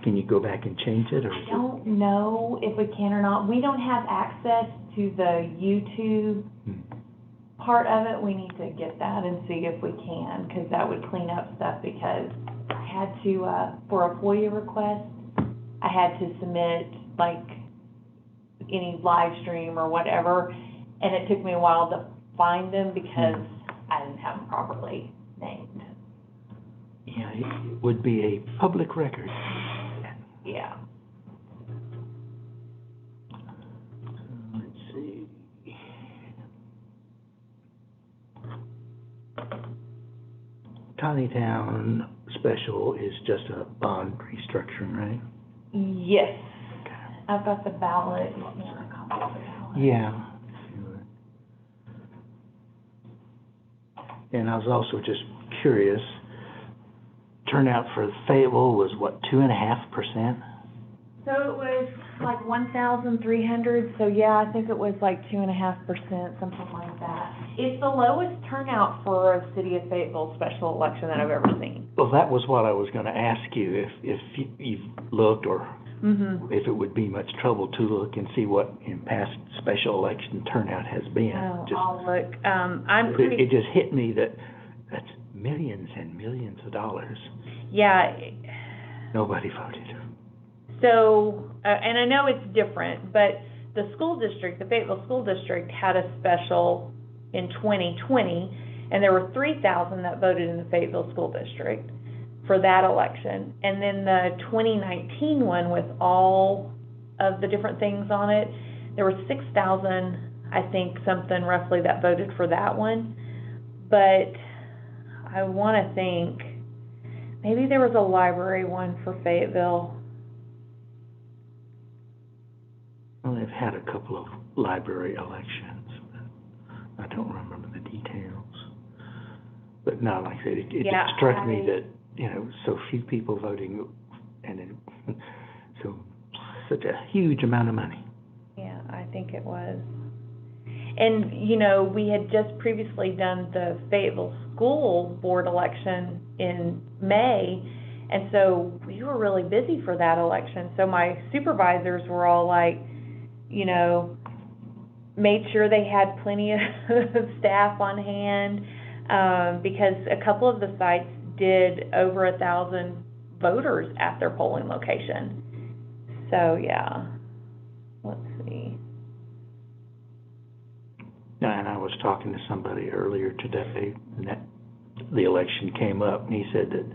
Can you go back and change it, or is I don't know if we can or not. We don't have access to the YouTube part of it. We need to get that and see if we can, because that would clean up stuff, because I had to, for a FOIA request, I had to submit, like, any live stream or whatever, and it took me a while to find them because I didn't have them properly named. Yeah, it would be a public record. Yeah. Let's see. Tiny Town Special is just a bond restructuring, right? Yes. I've got the ballot. You want me to copy of the ballot? Yeah. And I was also just curious, turnout for Fayetteville was what, 2.5%? So it was like 1,300, so yeah, I think it was like 2.5%, something like that. It's the lowest turnout for a City of Fayetteville special election that I've ever seen. Well, that was what I was going to ask you, if you've looked, or if it would be much trouble to look and see what in past special election turnout has been. Oh, I'll look. It just hit me that that's millions and millions of dollars. Yeah. Nobody voted. So, and I know it's different, but the school district, the Fayetteville School District, had a special in 2020, and there were 3,000 that voted in the Fayetteville School District for that election. And then the 2019 one, with all of the different things on it, there were 6,000, I think, something roughly, that voted for that one. But I want to think, maybe there was a library one for Fayetteville. Well, they've had a couple of library elections, but I don't remember the details. But no, like I said, it just struck me that, you know, so few people voting, and such a huge amount of money. Yeah, I think it was. And, you know, we had just previously done the Fayetteville School Board election in May, and so we were really busy for that election. So my supervisors were all like, you know, made sure they had plenty of staff on hand, because a couple of the sites did over 1,000 voters at their polling location. So, yeah. Let's see. And I was talking to somebody earlier today, and the election came up, and he said that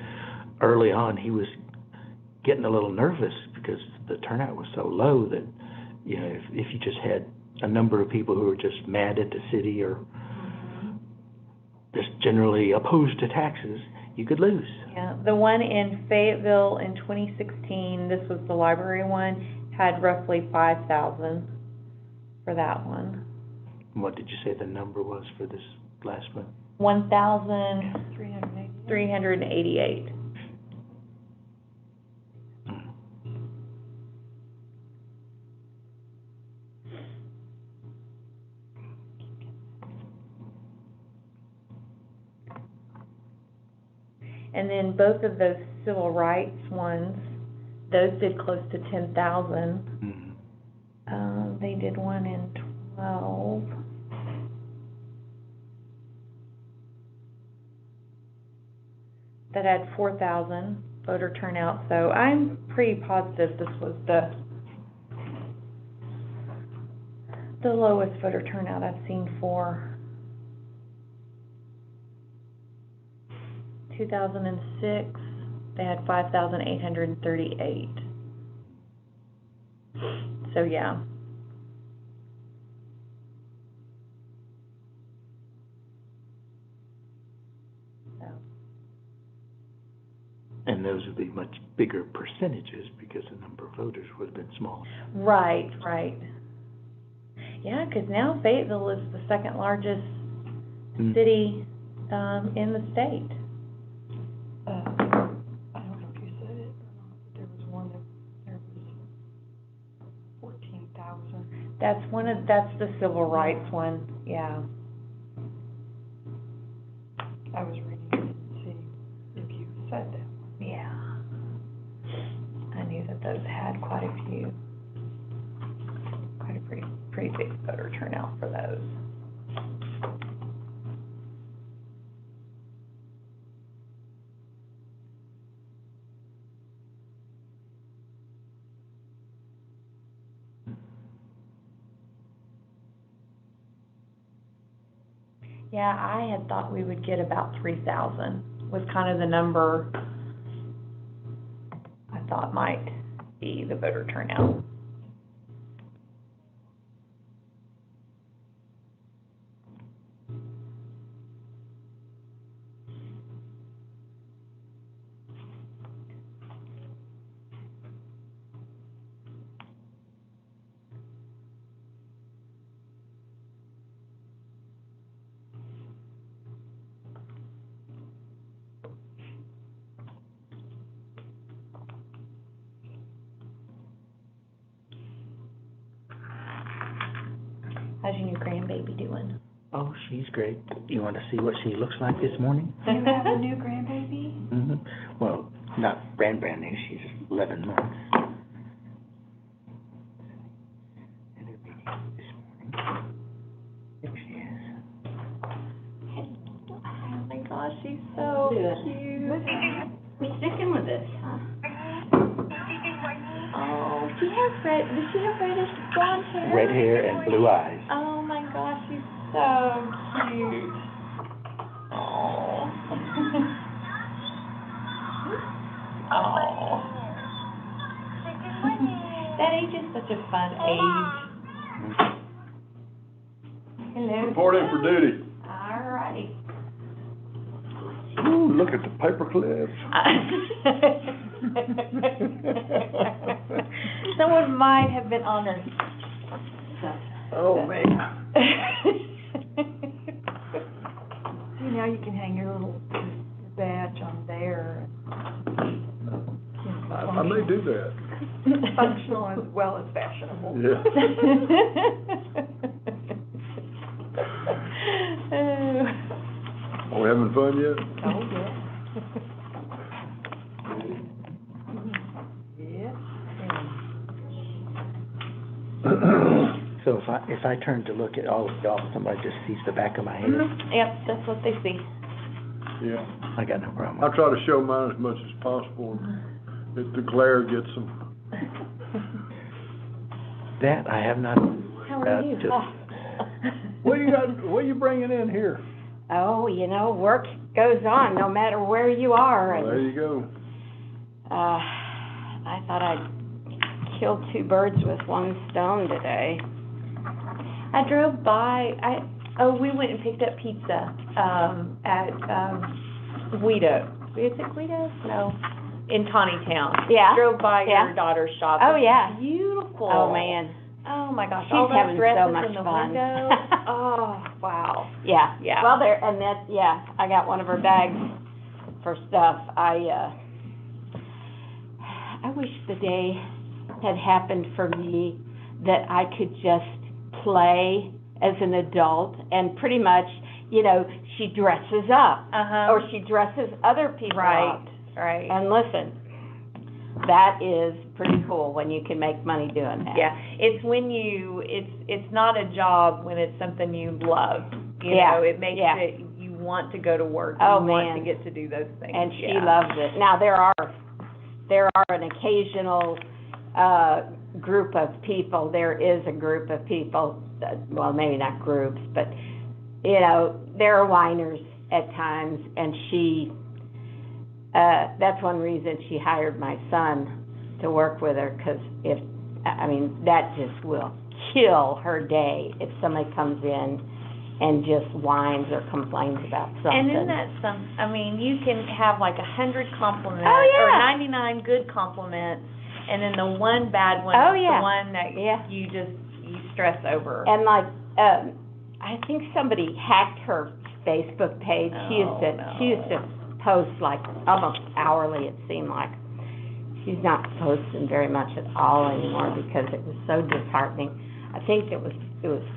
early on he was getting a little nervous because the turnout was so low that, you know, if you just had a number of people who were just mad at the city or just generally opposed to taxes, you could lose. Yeah, the one in Fayetteville in 2016, this was the library one, had roughly 5,000 for that one. What did you say the number was for this last one? 1,388. And then both of those civil rights ones, those did close to 10,000. They did one in 12. That had 4,000 voter turnout. So I'm pretty positive this was the lowest voter turnout I've seen for 2006. They had 5,838. So yeah. And those would be much bigger percentages because the number of voters would have been smaller. Right, right. Yeah, because now Fayetteville is the second largest city in the state. I don't know if you said it or not, but there was one that there was 14,000. That's the civil rights one, yeah. I was reading it and see if you said that. Yeah. I knew those had quite a few, quite a pretty big voter turnout for those. Yeah, I had thought we would get about 3,000, was kind of the number I thought might be the voter turnout. How's your new grandbaby doing? Oh, she's great. You want to see what she looks like this morning? You have a new grandbaby? Mm-hmm. Well, not brand new. She's 11 months. And her baby this morning. There she is. Oh my gosh, she's so cute. We're sticking with this, huh? Oh, does she have reddish blonde hair? Red hair and blue eyes. Oh my gosh, she's so cute. Oh. Oh. That age is such a fun age. Hello. Reporting for duty. All right. Ooh, look at the paper clips. Someone might have been honored. Oh, man. See, now you can hang your little badge on there. I may do that. Functional as well as fashionable. Yeah. Are we having fun yet? Oh, yeah. Yes. So if I turn to look at all of y'all, somebody just sees the back of my head. Yep, that's what they see. Yeah. I got no problem. I try to show mine as much as possible. If the glare gets them. That I have not. How are you? What you bringing in here? Oh, you know, work goes on no matter where you are. Well, there you go. I thought I'd kill two birds with one stone today. I drove by, we went and picked up pizza, at, Guido. Is it Guido? No, in Town. Yeah. Drove by Yeah. your daughter's shop. Oh, It's yeah. beautiful. Oh, man. Oh, my gosh, She's all those having so dresses much in the fun. window. Oh, wow. Yeah. Yeah. Well, I got one of her bags for stuff. I wish the day had happened for me that I could just play as an adult and pretty much, you know, she dresses up. Uh-huh. Or she dresses other people up. Right. And listen, that is pretty cool when you can make money doing that. Yeah, it's when it's not a job when it's something you love. You Yeah, know, it makes yeah. it, you want to go to work. Oh, You want man. to get to do those things. And she Yeah. loves it. Now, there are an occasional group of people. There is a group of people, well, maybe not groups, but, you know, there are whiners at times, and that's one reason she hired my son to work with her, because that just will kill her day if somebody comes in and just whines or complains about something. And isn't that you can have like 100 compliments. Oh, yeah. Or 99 good compliments, and then the one bad one Oh, is yeah. the one that Yeah. you stress over. And I think somebody hacked her Facebook page. She used to post like almost hourly, it seemed like. She's not posting very much at all anymore because it was so disheartening. I think it was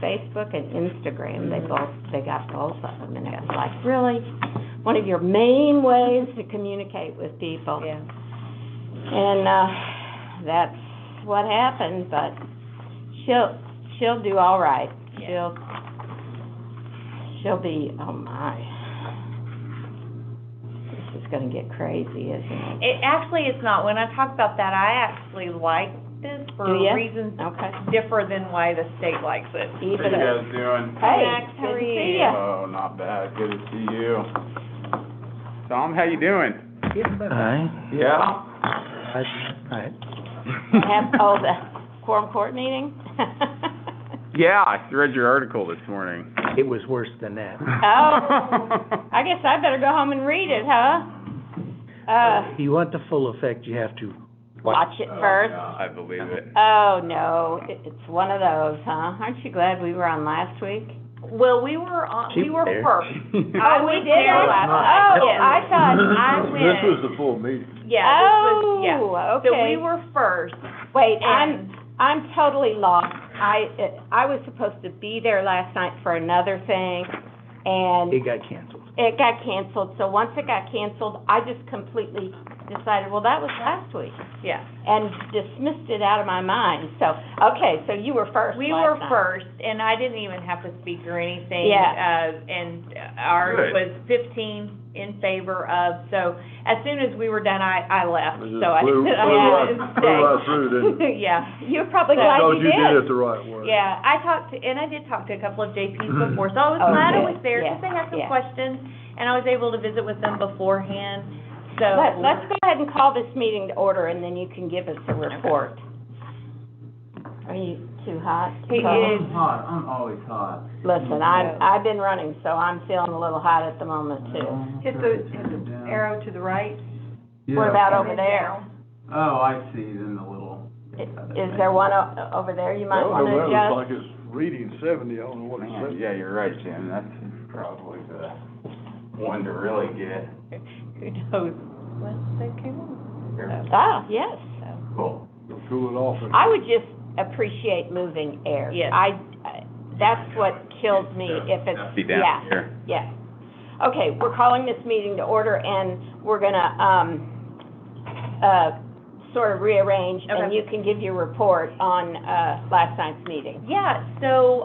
Facebook and Instagram. They got both of them, and it was like, really, one of your main ways to communicate with people. Yeah. And that's what happened, but she'll do all right. Yeah. She'll be, oh my. This is gonna get crazy, isn't it? It's not. When I talk about that, I actually like this for Do ya? reasons Okay. different than why the state likes it. How you guys doing? Hey, Max, how good are to see you? ya. Oh, not bad, good to see you. Tom, how you doing? Aye. Yeah? Alright. The quorum court meeting? Yeah, I read your article this morning. It was worse than that. Oh, I guess I better go home and read it, huh? If you want the full effect, you have to Watch it first. Yeah, I believe it. Oh, no, it's one of those, huh? Aren't you glad we were on last week? Well, we were She we were was there. first. Oh, we was did there it? last Oh, night. Yes. I thought, I This went. was the full meeting. Yeah, this was, yeah. oh, So okay. we were first, Wait, and I'm totally lost. I was supposed to be there last night for another thing, and It got canceled. it got canceled. So once it got canceled, I just completely decided, well, that was last week, yeah, and dismissed it out of my mind. So, okay, so you were first we last were night. first, and I didn't even have to speak or anything. Yeah. And ours Good. was 15 in favor of. So as soon as we were done, I left. It just So I flew didn't right stay. through, didn't it? Yeah. You're probably So- glad Because you you did did. it the right way. Yeah, I did talk to a couple of JPs before, so I was Oh, glad I good. was there, Yeah, because they had some yeah. questions, and I was able to visit with them beforehand, so. Let's go ahead and call this meeting to order, and then you can give us a report. Are you too hot? He Carl? is. Hot, I'm always hot. Listen, I've been running, so I'm feeling a little hot at the moment, too. Hit the arrow to the right. What about And over then there? down. Oh, I see, then the little. Is there one over there you might Well, want to that looks adjust? like it's reading 70, I don't know what it Man, says. yeah, you're right, Jim, that's probably the one to really get. Who knows when they came on, Oh, yes. Cool. It'll cool it off. I would just appreciate moving air. Yes. That's what kills me if it's, Be down yeah, here. yeah. Okay, we're calling this meeting to order, and we're gonna, sort of rearrange, and Okay. you can give your report on, last night's meeting. Yeah, so,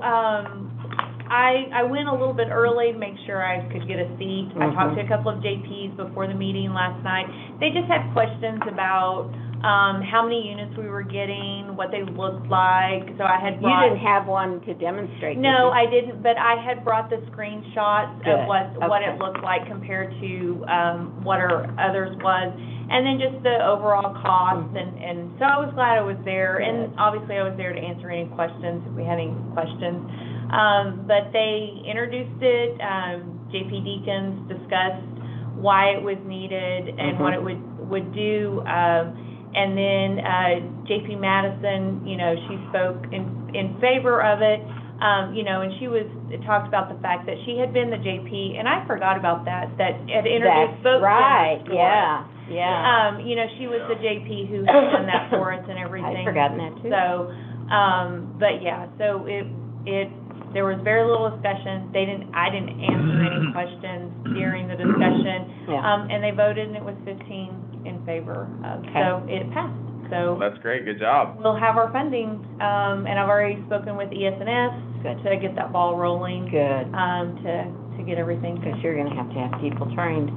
I went a little bit early to make sure I could get a seat. I talked to a couple of JPs before the meeting last night. They just had questions about, how many units we were getting, what they looked like, so I had You brought. didn't have one to demonstrate, did No, you? I didn't, but I had brought the screenshots Good, of what okay. it looked like compared to, what our others was. And then just the overall cost, and so I was glad I was there, and obviously I was there to answer any questions, if we had any questions. But they introduced it, JP Deacons discussed why it was needed and what it would do, and then, JP Madison, you know, she spoke in favor of it, you know, and talked about the fact that she had been the JP, and I forgot about that had introduced both That's right, centers for us. yeah. You know, she was the JP who had done that for us and everything. I'd forgotten that, too. So, but yeah, so there was very little discussion. I didn't answer any questions during the discussion. Yeah. And they voted, and it was 15 in favor of, Okay. so it passed. So Well, that's great, good job. we'll have our funding, and I've already spoken with ES&S to get that ball rolling, Good, to get everything. because you're gonna have people trained.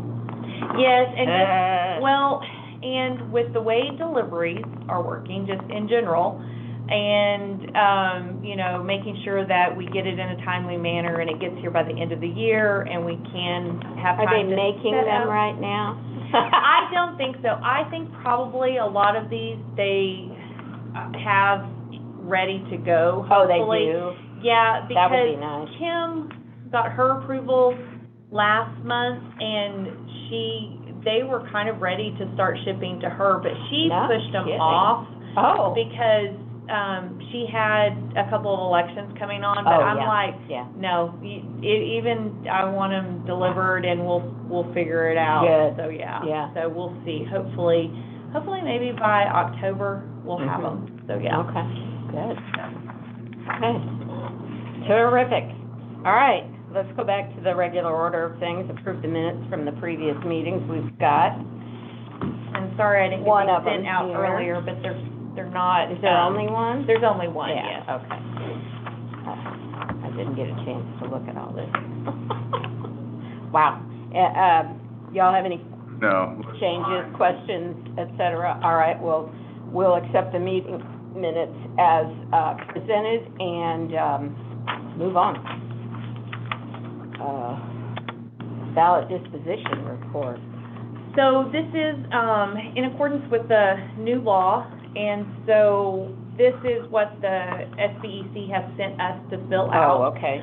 Yes, and just, well, and with the way deliveries are working, just in general, and, you know, making sure that we get it in a timely manner and it gets here by the end of the year, and we can have Are time they to making set them up. right now? I don't think so. I think probably a lot of these, they have ready to go, Oh, they hopefully. do? Yeah, That would be because nice. Kim got her approval last month, and they were kind of ready to start shipping to her, but she No pushed them kidding. off Oh. because, she had a couple of elections coming on, but Oh, I'm yeah, like, yeah. no, even, I want them delivered, and we'll figure it out. Good. So, yeah. Yeah. So we'll see. Hopefully maybe by October, we'll have them. So, yeah. Okay, good. Okay, terrific. All right, let's go back to the regular order of things, approve the minutes from the previous meetings we've got. And sorry I didn't One get of these sent them out here. earlier, but They're not. Is there only one? There's only one, Yeah, yes. okay. I didn't get a chance to look at all this. Wow. Y'all have any No. changes, questions, et cetera? All right, well, we'll accept the meeting minutes as presented and move on. Ballot disposition report. So this is, in accordance with the new law, and so this is what the SBEC has sent us to fill out. Oh, okay.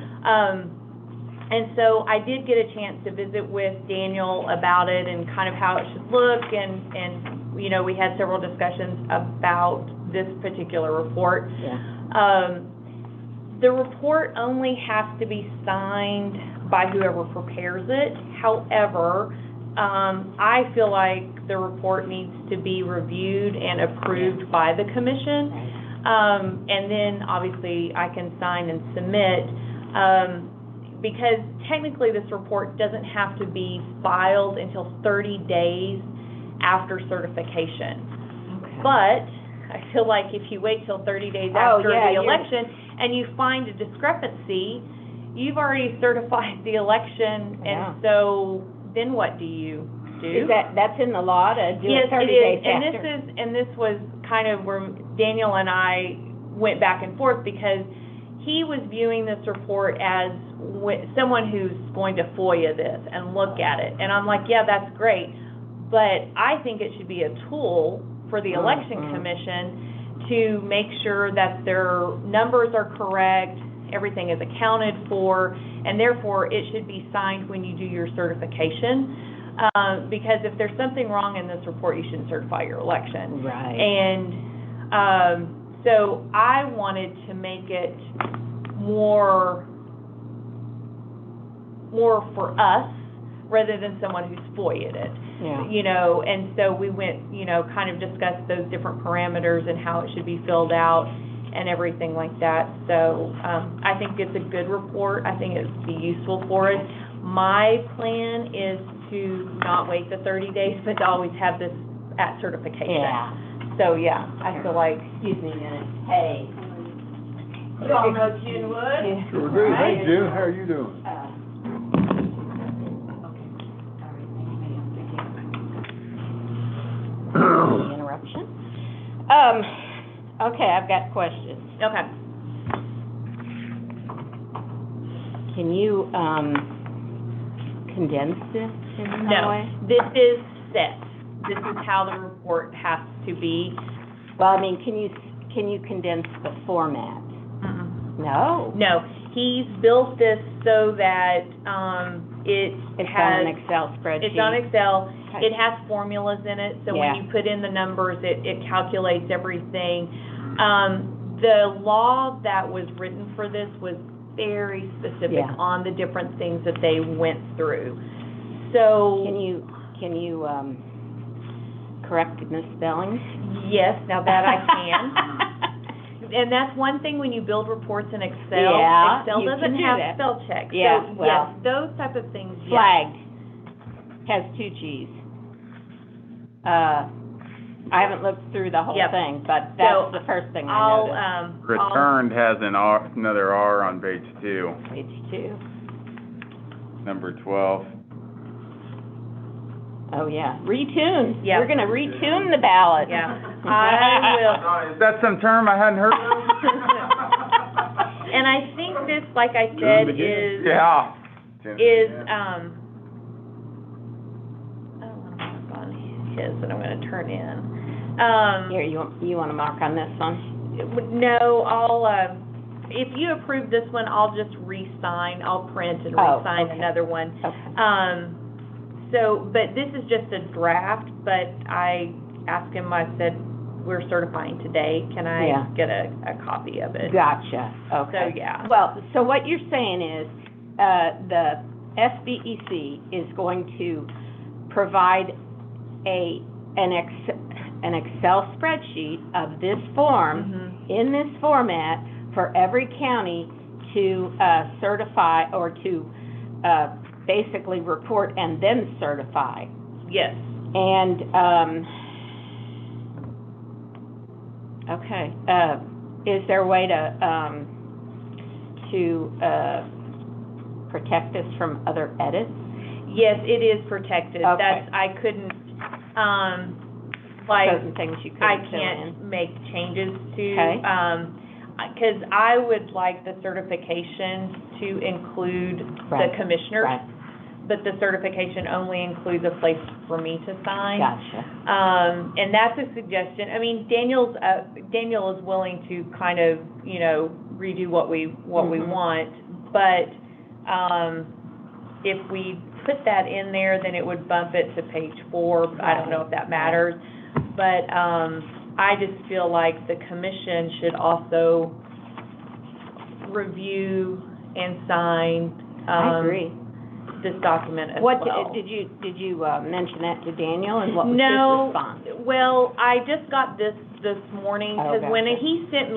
And so I did get a chance to visit with Daniel about it and kind of how it should look, and you know, we had several discussions about this particular report. Yeah. The report only has to be signed by whoever prepares it. However, I feel like the report needs to be reviewed and approved by the commission. And then obviously I can sign and submit, because technically this report doesn't have to be filed until 30 days after certification. Okay. But I feel like if you wait till 30 days after the election and you find a discrepancy, you've already certified the election, and so then what do you do? Is that's in the law to do Yes, it 30 it is. days And after? this was kind of where Daniel and I went back and forth, because he was viewing this report as someone who's going to FOIA this and look at it. And I'm like, yeah, that's great, but I think it should be a tool for the election commission to make sure that their numbers are correct, everything is accounted for, and therefore it should be signed when you do your certification. Because if there's something wrong in this report, you shouldn't certify your election. Right. And so I wanted to make it more for us rather than someone who's FOIA'd it. Yeah. You know, and so we went, you know, kind of discussed those different parameters and how it should be filled out and everything like that. So I think it's a good report. I think it would be useful for us. My plan is to not wait the 30 days, but to always have this at certification. Yeah. So, yeah, I feel like, Excuse me a minute. Hey. You all know June Wood? Sure do. Hey, June, how are you doing? Any interruption? Okay, I've got questions. okay. Can you, condense this in some No, way? this is set. This is how the report has to be. Well, I mean, can you condense the format? No. No, he's built this so that, It's has. on an Excel spreadsheet? It's on Excel. Okay. It has formulas in it, so Yeah. when you put in the numbers, it calculates everything. The law that was written for this was very specific Yeah. on the different things that they went through. So. Can you correct misspellings? Yes, now that I can. And that's one thing when you build reports in Excel. Yeah, Excel you doesn't can do have that. spell checks. Yeah, So, well. yes, those type of things, yes. Flagged has 2 G's. I haven't looked through the whole Yep. thing, but So, that's the first thing I I'll, noticed. Returned has an R, another R on page 2, Page 2. number 12. Oh, yeah. Retune. Yeah. We're gonna retune the ballot. Yeah, I will. Is that some term I hadn't heard of? And I think this, like I said, is, Yeah. I don't want to mark on his that I'm gonna turn in. Here, you wanna mark on this one? No, I'll, if you approve this one, I'll just re-sign, I'll print and Oh, re-sign okay. another one. Okay. So, but this is just a draft, but I asked him, I said, we're certifying today, can I Yeah. get a copy of it? Gotcha, okay. So, yeah. Well, so what you're saying is, the SBEC is going to provide an Excel spreadsheet of this form, Mhm. in this format, for every county to certify, or to basically report and then certify. Yes, And Okay, is there a way to protect us from other edits? Yes, it is protected. Okay. That's, I couldn't, like, Certain things you I couldn't fill can't in? make changes to. Okay. 'Cause I would like the certification to include Right, the commissioners. Right, But the certification only includes a place for me to sign. gotcha. And that's a suggestion. I mean, Daniel is willing to kind of, you know, redo what we Mhm. want. But, if we put that in there, then it would bump it to page 4. I don't know if that matters. But, I just feel like the commission should also review and sign, I agree. this document as What, well. did you mention that to Daniel, and what was his No, response? well, I just got this morning, Oh, because when gotcha. he sent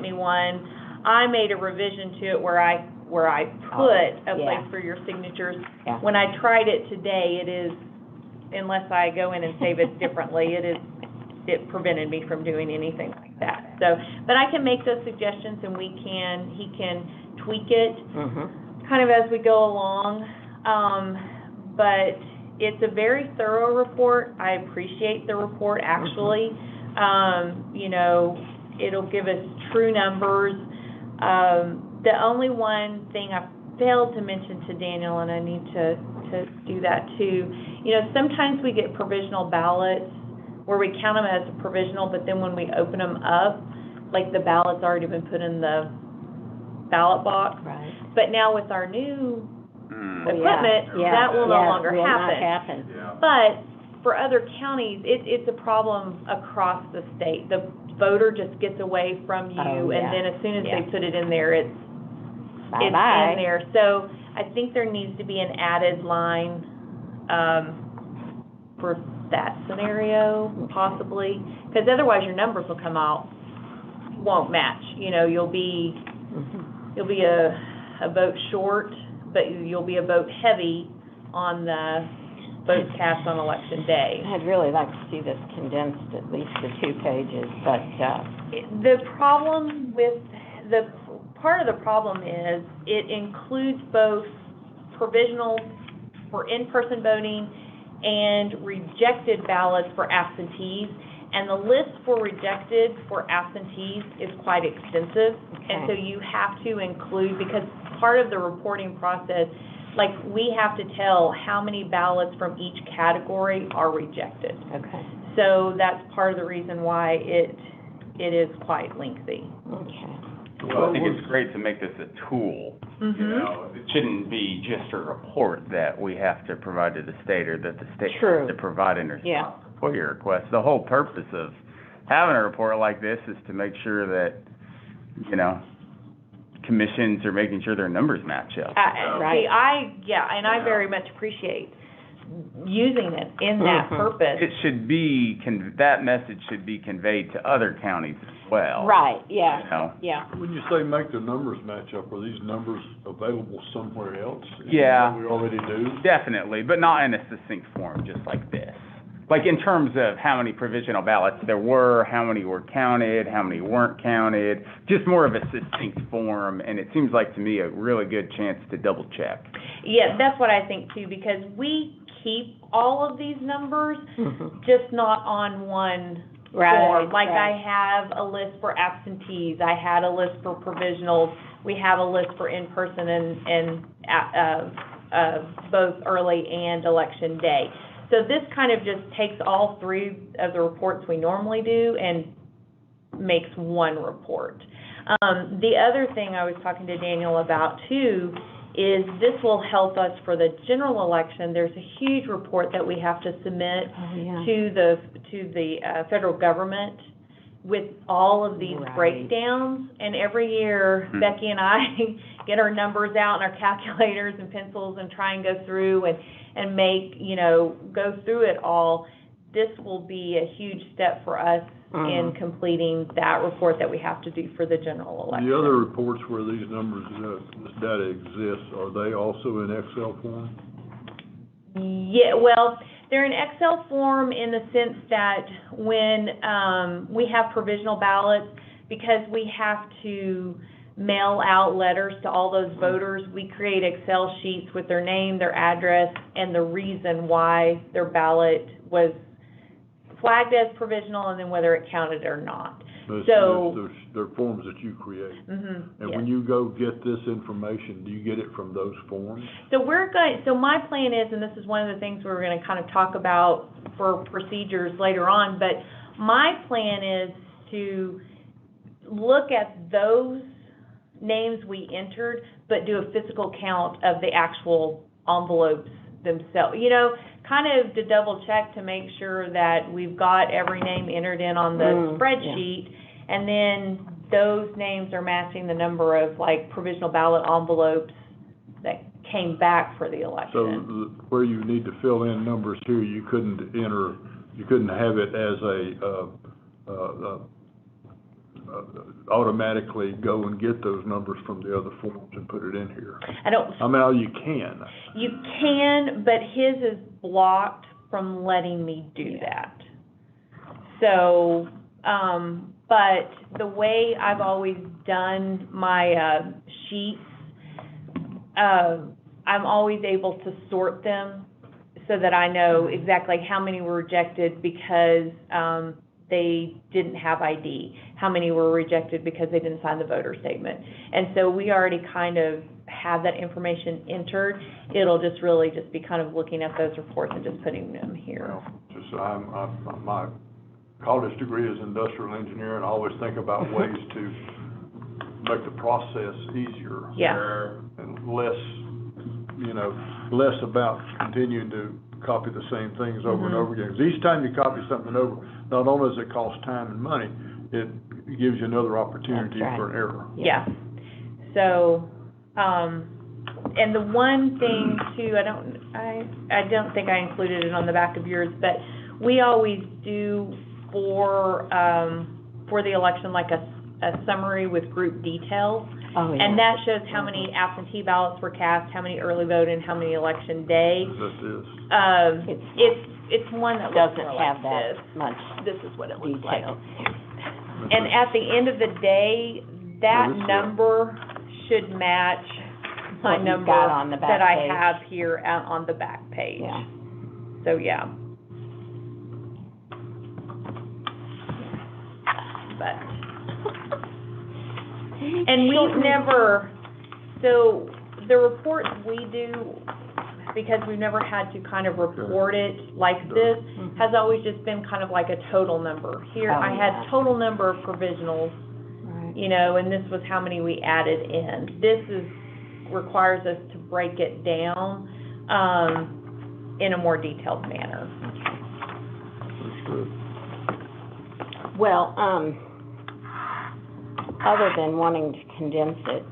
me one, I made a revision to it where I put a yeah. place for your signatures. Yeah. When I tried it today, it is, unless I go in and save it differently, it prevented me from doing anything like that. So, but I can make those suggestions, and he can tweak it Mhm. kind of as we go along. But it's a very thorough report. I appreciate the report, actually. You know, it'll give us true numbers. The only one thing I failed to mention to Daniel, and I need to do that too, you know, sometimes we get provisional ballots where we count them as a provisional, but then when we open them up, like the ballot's already been put in the ballot box. Right. But now with our new Mm. Well, equipment, that will no longer will not happen. happen. Yeah. But for other counties, it's a problem across the state. The voter just gets away from you, Oh, yeah. and then as soon as Yeah. they put it in there, it's Bye-bye. in there. So I think there needs to be an added line, for that scenario, possibly, because otherwise your numbers will come out, won't match. You know, you'll be a vote short, but you'll be a vote heavy on the votes cast on election day. I'd really like to see this condensed, at least to 2 pages, but, The problem with, part of the problem is, it includes both provisional for in-person voting and rejected ballots for absentees. And the list for rejected for absentees is quite extensive. And so Okay. you have to include, because part of the reporting process, like, we have to tell how many ballots from each category are rejected. okay, So that's part of the reason why it is quite lengthy. okay. Well, I think it's great to make this a tool, you know, it shouldn't be just a report that we have to provide to the state, or that the state True. has to provide in response Yeah. to FOIA requests. The whole purpose of having a report like this is to make sure that, you know, commissions are making sure their numbers match up. Right. And I very much appreciate using it in that Mhm. purpose. It should be, that message should be conveyed to other counties as well. Right, yeah, You know? yeah. When you say make the numbers match up, are these numbers available somewhere else? Yeah. We already do? Definitely, but not in a succinct form, just like this. Like in terms of how many provisional ballots there were, how many were counted, how many weren't counted, just more of a succinct form, and it seems like to me a really good chance to double check. Yeah, that's what I think too, because we keep all of these numbers, Mhm. just not on one Right, form. Like, right. I have a list for absentees, I had a list for provisionals, we have a list for in-person and both early and election day. So this kind of just takes all 3 of the reports we normally do and makes one report. The other thing I was talking to Daniel about too is this will help us for the general election. There's a huge report that we have to submit Oh, yeah. to the federal government with all of these Right. breakdowns. And every year, Hmm. Becky and I get our numbers out and our calculators and pencils and try and go through and make, you know, go through it all. This will be a huge step for us in completing that report that we have to do for the general election. The other reports where these numbers, this data exists, are they also in Excel form? Yeah, well, They're an Excel form in the sense that when we have provisional ballots, because we have to mail out letters to all those voters, we create Excel sheets with their name, their address, and the reason why their ballot was flagged as provisional and then whether it counted or not. They're forms that you create. And When you go get this information, do you get it from those forms? So my plan is, and this is one of the things we're gonna kind of talk about for procedures later on, but my plan is to look at those names we entered, but do a physical count of the actual envelopes themselves. You know, kind of to double check to make sure that we've got every name entered in on the spreadsheet, and then those names are matching the number of like provisional ballot envelopes that came back for the election. So where you need to fill in numbers here, you couldn't have it as automatically go and get those numbers from the other forms and put it in here. You can. You can, but his is blocked from letting me do that. So, but the way I've always done my sheets, I'm always able to sort them so that I know exactly how many were rejected because they didn't have ID, how many were rejected because they didn't sign the voter statement. And so we already kind of have that information entered. It'll just really just be kind of looking at those reports and just putting them here. Well, my college degree is industrial engineer, and I always think about ways to make the process easier. Yeah. And less about continuing to copy the same things over and over again. 'Cause each time you copy something over, not only does it cost time and money, it gives you another opportunity for an error. Yeah. So, and the one thing too, I don't think I included it on the back of yours, but we always do for the election like a summary with group details. Oh, yeah. And that shows how many absentee ballots were cast, how many early vote, and how many election day. It's one that looks doesn't more have like that this. much This is what it looks like. detail. And at the end of the day, that number should match my What you've number got on the back that I page. have here out on the back page. Yeah. So, yeah. But, and we've never, so the reports we do, because we've never had to kind of report it like this, has always just been kind of like a total number. Here, Oh, I had total number of provisionals, Right. you know, and this was how many we added in. This requires us to break it down, in a more detailed manner. That's good. Well, other than wanting to condense it,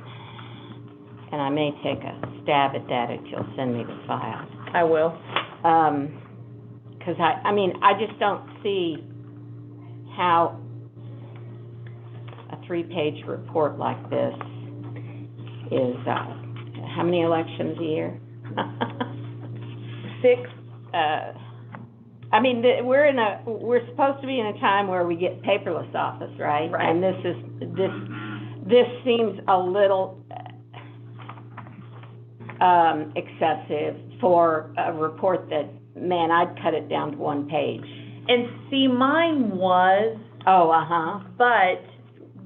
and I may take a stab at that if you'll send me the file. I will. 'Cause I just don't see how a 3-page report like this is, how many elections a year? 6. We're supposed to be in a time where we get paperless office, right? Right. And this seems a little excessive for a report that, man, I'd cut it down to 1 page. And see, mine was, Oh, but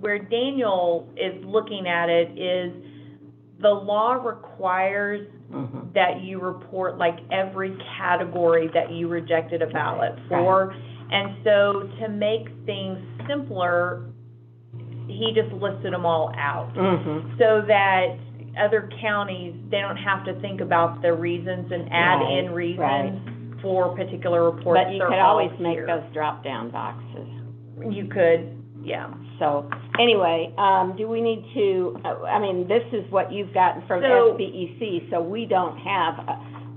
where Daniel is looking at it is the law requires that you report like every category that you rejected a ballot for. And so to make things simpler, he just listed them all out. So that other counties, they don't have to think about the reasons and add in reasons for particular reports. But you could always make those drop-down boxes. You could, yeah. So, anyway, do we need to, this is what you've gotten from So- SBEC, so we don't have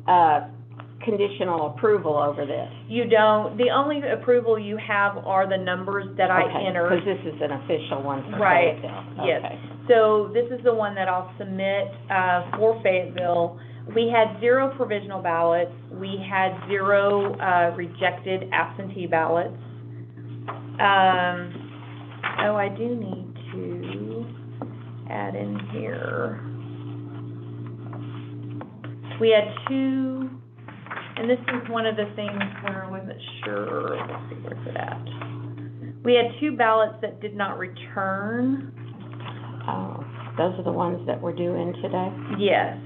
a conditional approval over this. You don't, the only approval you have are the numbers that I entered. Because this is an official one for Right, Fayetteville. yes. Okay. So this is the one that I'll submit for Fayetteville, we had 0 provisional ballots. We had 0 rejected absentee ballots. I do need to add in here. We had 2, and this is one of the things where I wasn't sure. Let's see, where's it at? We had 2 ballots that did not return. Oh, those are the ones that we're due in today? Yes.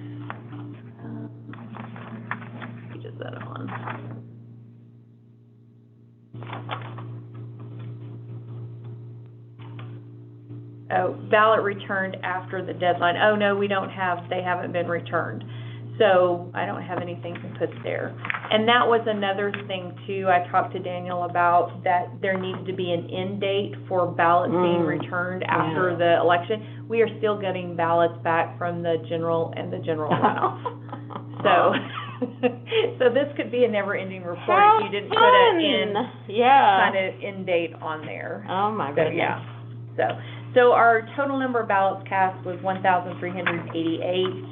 What page is that on? Oh, ballot returned after the deadline. Oh, no, we don't have, they haven't been returned. So I don't have anything to put there. And that was another thing too, I talked to Daniel about, that there needed to be an end date for ballots being returned after the election. We are still getting ballots back from the general and the general runoff. So, so this could be a never-ending report if you didn't put an kind of end date on there. Oh, my goodness. So, yeah. So our total number of ballots cast was 1,388.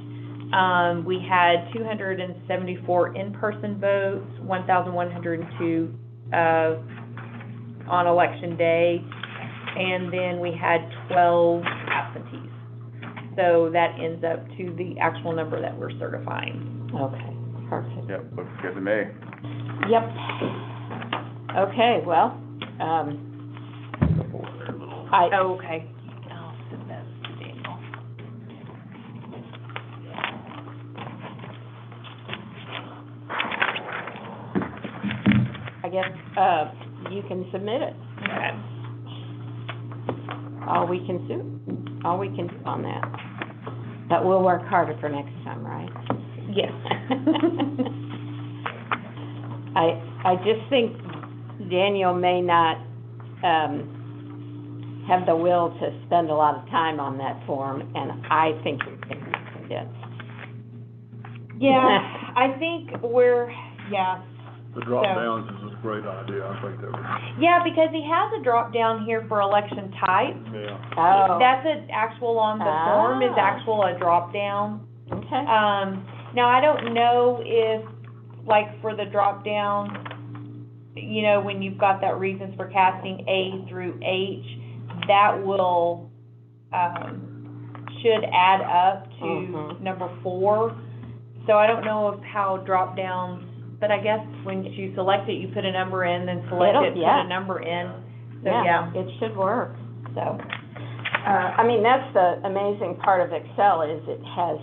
We had 274 in-person votes, 1,102 on election day, and then we had 12 absentees. So that ends up to the actual number that we're certifying. Okay, perfect. Yep, looks good to me. Yep. Okay, well, Okay. I'll send that to Daniel. I guess, you can submit it. Okay. All we can do on that. But we'll work harder for next time, right? Yes. I just think Daniel may not, have the will to spend a lot of time on that form, and I think we can be convinced. Yeah, I think The drop downs is a great idea, I think that would. Yeah, because he has a drop down here for election type. Yeah. Oh, That's an actual on the form, is actual a drop down. okay. Now I don't know if, like, for the drop down, you know, when you've got that reasons for casting A through H, that will, should add up to number 4. So I don't know of how drop downs, but I guess when you select it, you put a number in, then select it, put a number in. So, yeah. It should work, so. I mean, that's the amazing part of Excel, is it has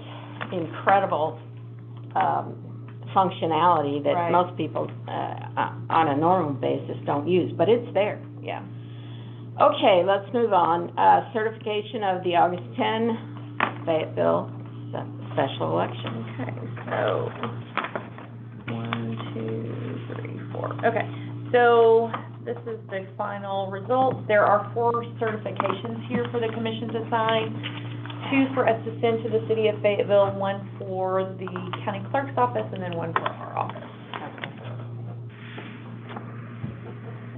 incredible, functionality that most people, on a normal basis don't use, but it's there. Yeah. Okay, let's move on. Certification of the August 10 Fayetteville special election. Okay, so 1, 2, 3, 4. Okay, so this is the final results. There are 4 certifications here for the commission to sign. 2 for us to send to the city of Fayetteville, 1 for the county clerk's office, and then 1 for our office.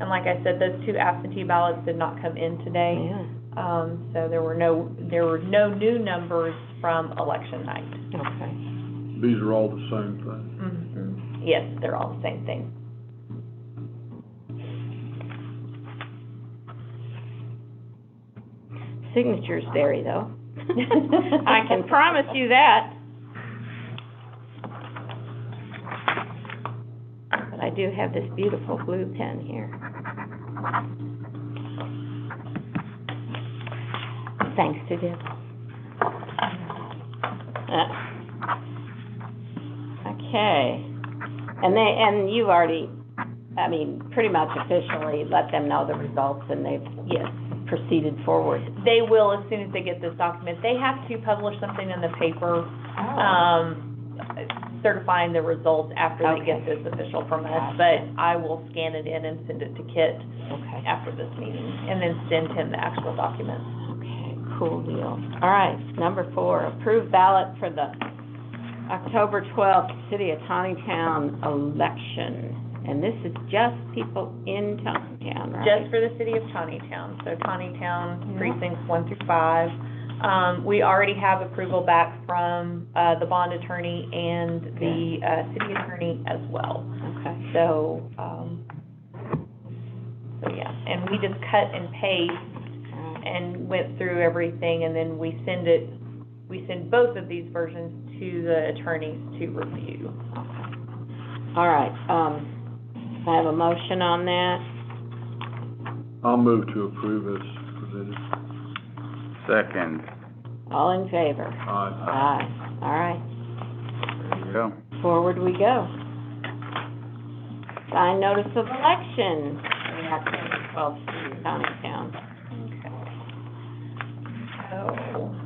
And like I said, those 2 absentee ballots did not come in today. Yeah. So there were no new numbers from election night. Okay. These are all the same thing. Mm-hmm. Yes, they're all the same thing. Signatures vary, though. I can promise you that. But I do have this beautiful blue pen here. Thanks to Deb. Okay. And you've already, I mean, pretty much officially let them know the results, and they've proceeded forward. They will as soon as they get this document. They have to publish something in the paper, certifying the results after they get this official from us. But I will scan it in and send it to Kit after this meeting, and then send him the actual documents. Okay, cool deal. All right, number 4, approved ballot for the October 12th City of Tawnytown election. And this is just people in Tawnytown, right? Just for the city of Tawnytown. So Tawnytown precincts 1 through 5. We already have approval back from, the bond attorney and the, city attorney as well. Okay. So yeah, and we just cut and paste and went through everything, and then we send both of these versions to the attorneys to review. All right, I have a motion on that. I'll move to approve as presented. Second. All in favor? Aye. Aye. All right, There you go. forward we go. Signed notice of election for the October 12th city of Town. So,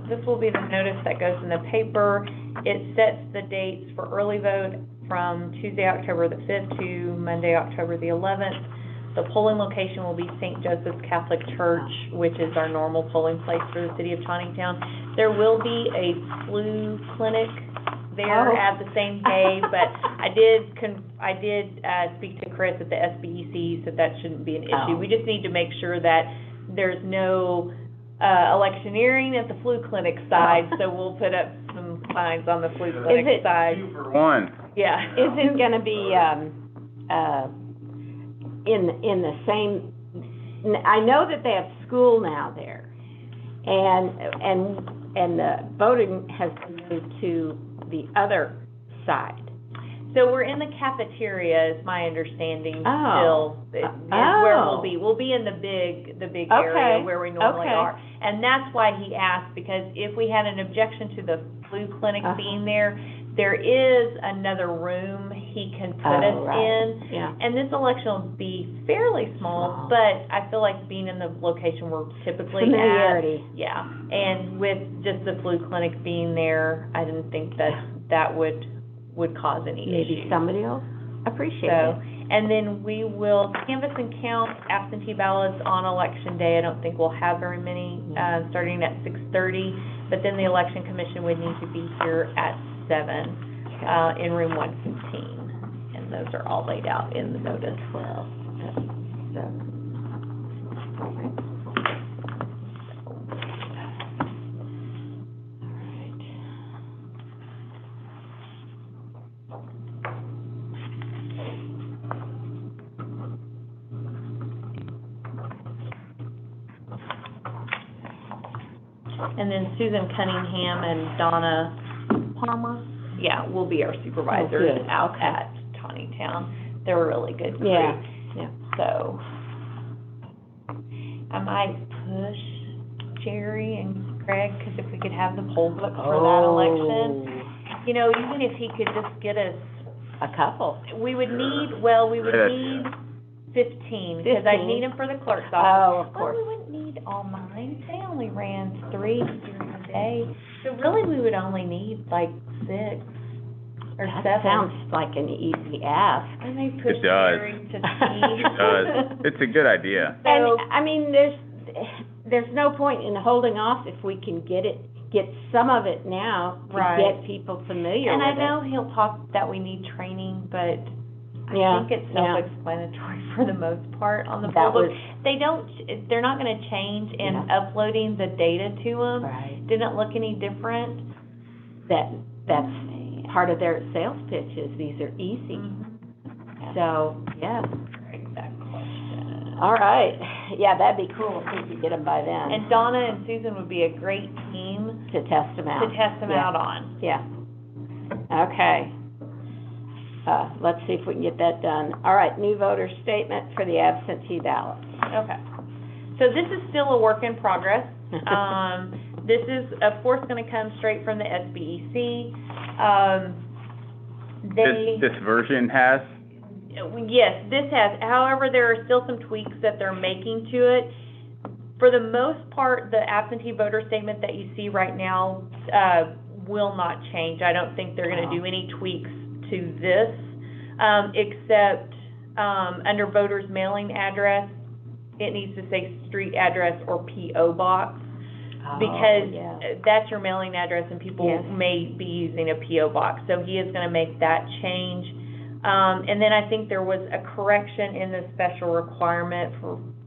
this will be the notice that goes in the paper. It sets the dates for early vote from Tuesday, October the 5th to Monday, October the 11th. The polling location will be St. Joseph's Catholic Church, which is our normal polling place for the city of Town. There will be a flu clinic there at the same day, but I did speak to Chris at the SBEC, he said that shouldn't be an issue. We just need to make sure that there's no electioneering at the flu clinic side, so we'll put up some signs on the flu clinic side. 2 for 1. Yeah. Is it gonna be, in the same, I know that they have school now there, and the voting has been moved to the other side. So we're in the cafeteria, is my understanding, Oh. still, is where we'll be. We'll be in the big area where we normally are. And that's why he asked, because if we had an objection to the flu clinic being there, there is another room he can put us in. Yeah. And this election will be fairly small, but I feel like being in the location we're typically Familiarity. at. Yeah, and with just the flu clinic being there, I didn't think that would cause any issues. Maybe somebody else appreciate So, it. and then we will canvass and count absentee ballots on election day. I don't think we'll have very many, starting at 6:30, but then the election commission would need to be here at 7, in room 115. And those are all laid out in the notice. 12, 7. All right. And then Susan Cunningham and Donna Palmer, will be our supervisors good. out at Town. They're a really good group. Yeah. So, I might push Jerry and Greg, because if we could have the poll books for that election, you know, even if he could just get us, A couple. we would need 15, because I'd need them for the clerk's office. Oh, of course. Well, we wouldn't need all mine, they only ran 3 during the day, so really we would only need like 6 or 7. That sounds like an easy ask. I may push It does. Jerry to see. It does. It's a good idea. So, And, I mean, there's no point in holding off if we can get some of it now to Right. get people familiar and with I know he'll talk that we need training, but I Yeah, think it's yeah. self-explanatory for the most part on the That poll book. was- They're not gonna change in uploading the data to them. Right. Didn't look any different. That's part of their sales pitch is these are easy. So, yeah. That question. All right. Yeah, that'd be cool if we could get them by then. And Donna and Susan would be a great team to test them out. to test them Yeah. out on. Yeah. Okay. Let's see if we can get that done. All right, new voter statement for the absentee ballot. Okay. So this is still a work in progress. This is, of course, gonna come straight from the SBEC. This version has, Yes, this has, however, there are still some tweaks that they're making to it. For the most part, the absentee voter statement that you see right now, will not change. I don't think they're gonna do any tweaks to this, except, under voter's mailing address, it needs to say street address or P.O. box. Because that's your mailing address and people may be using a P.O. box. So he is gonna make that change. And then I think there was a correction in the special requirement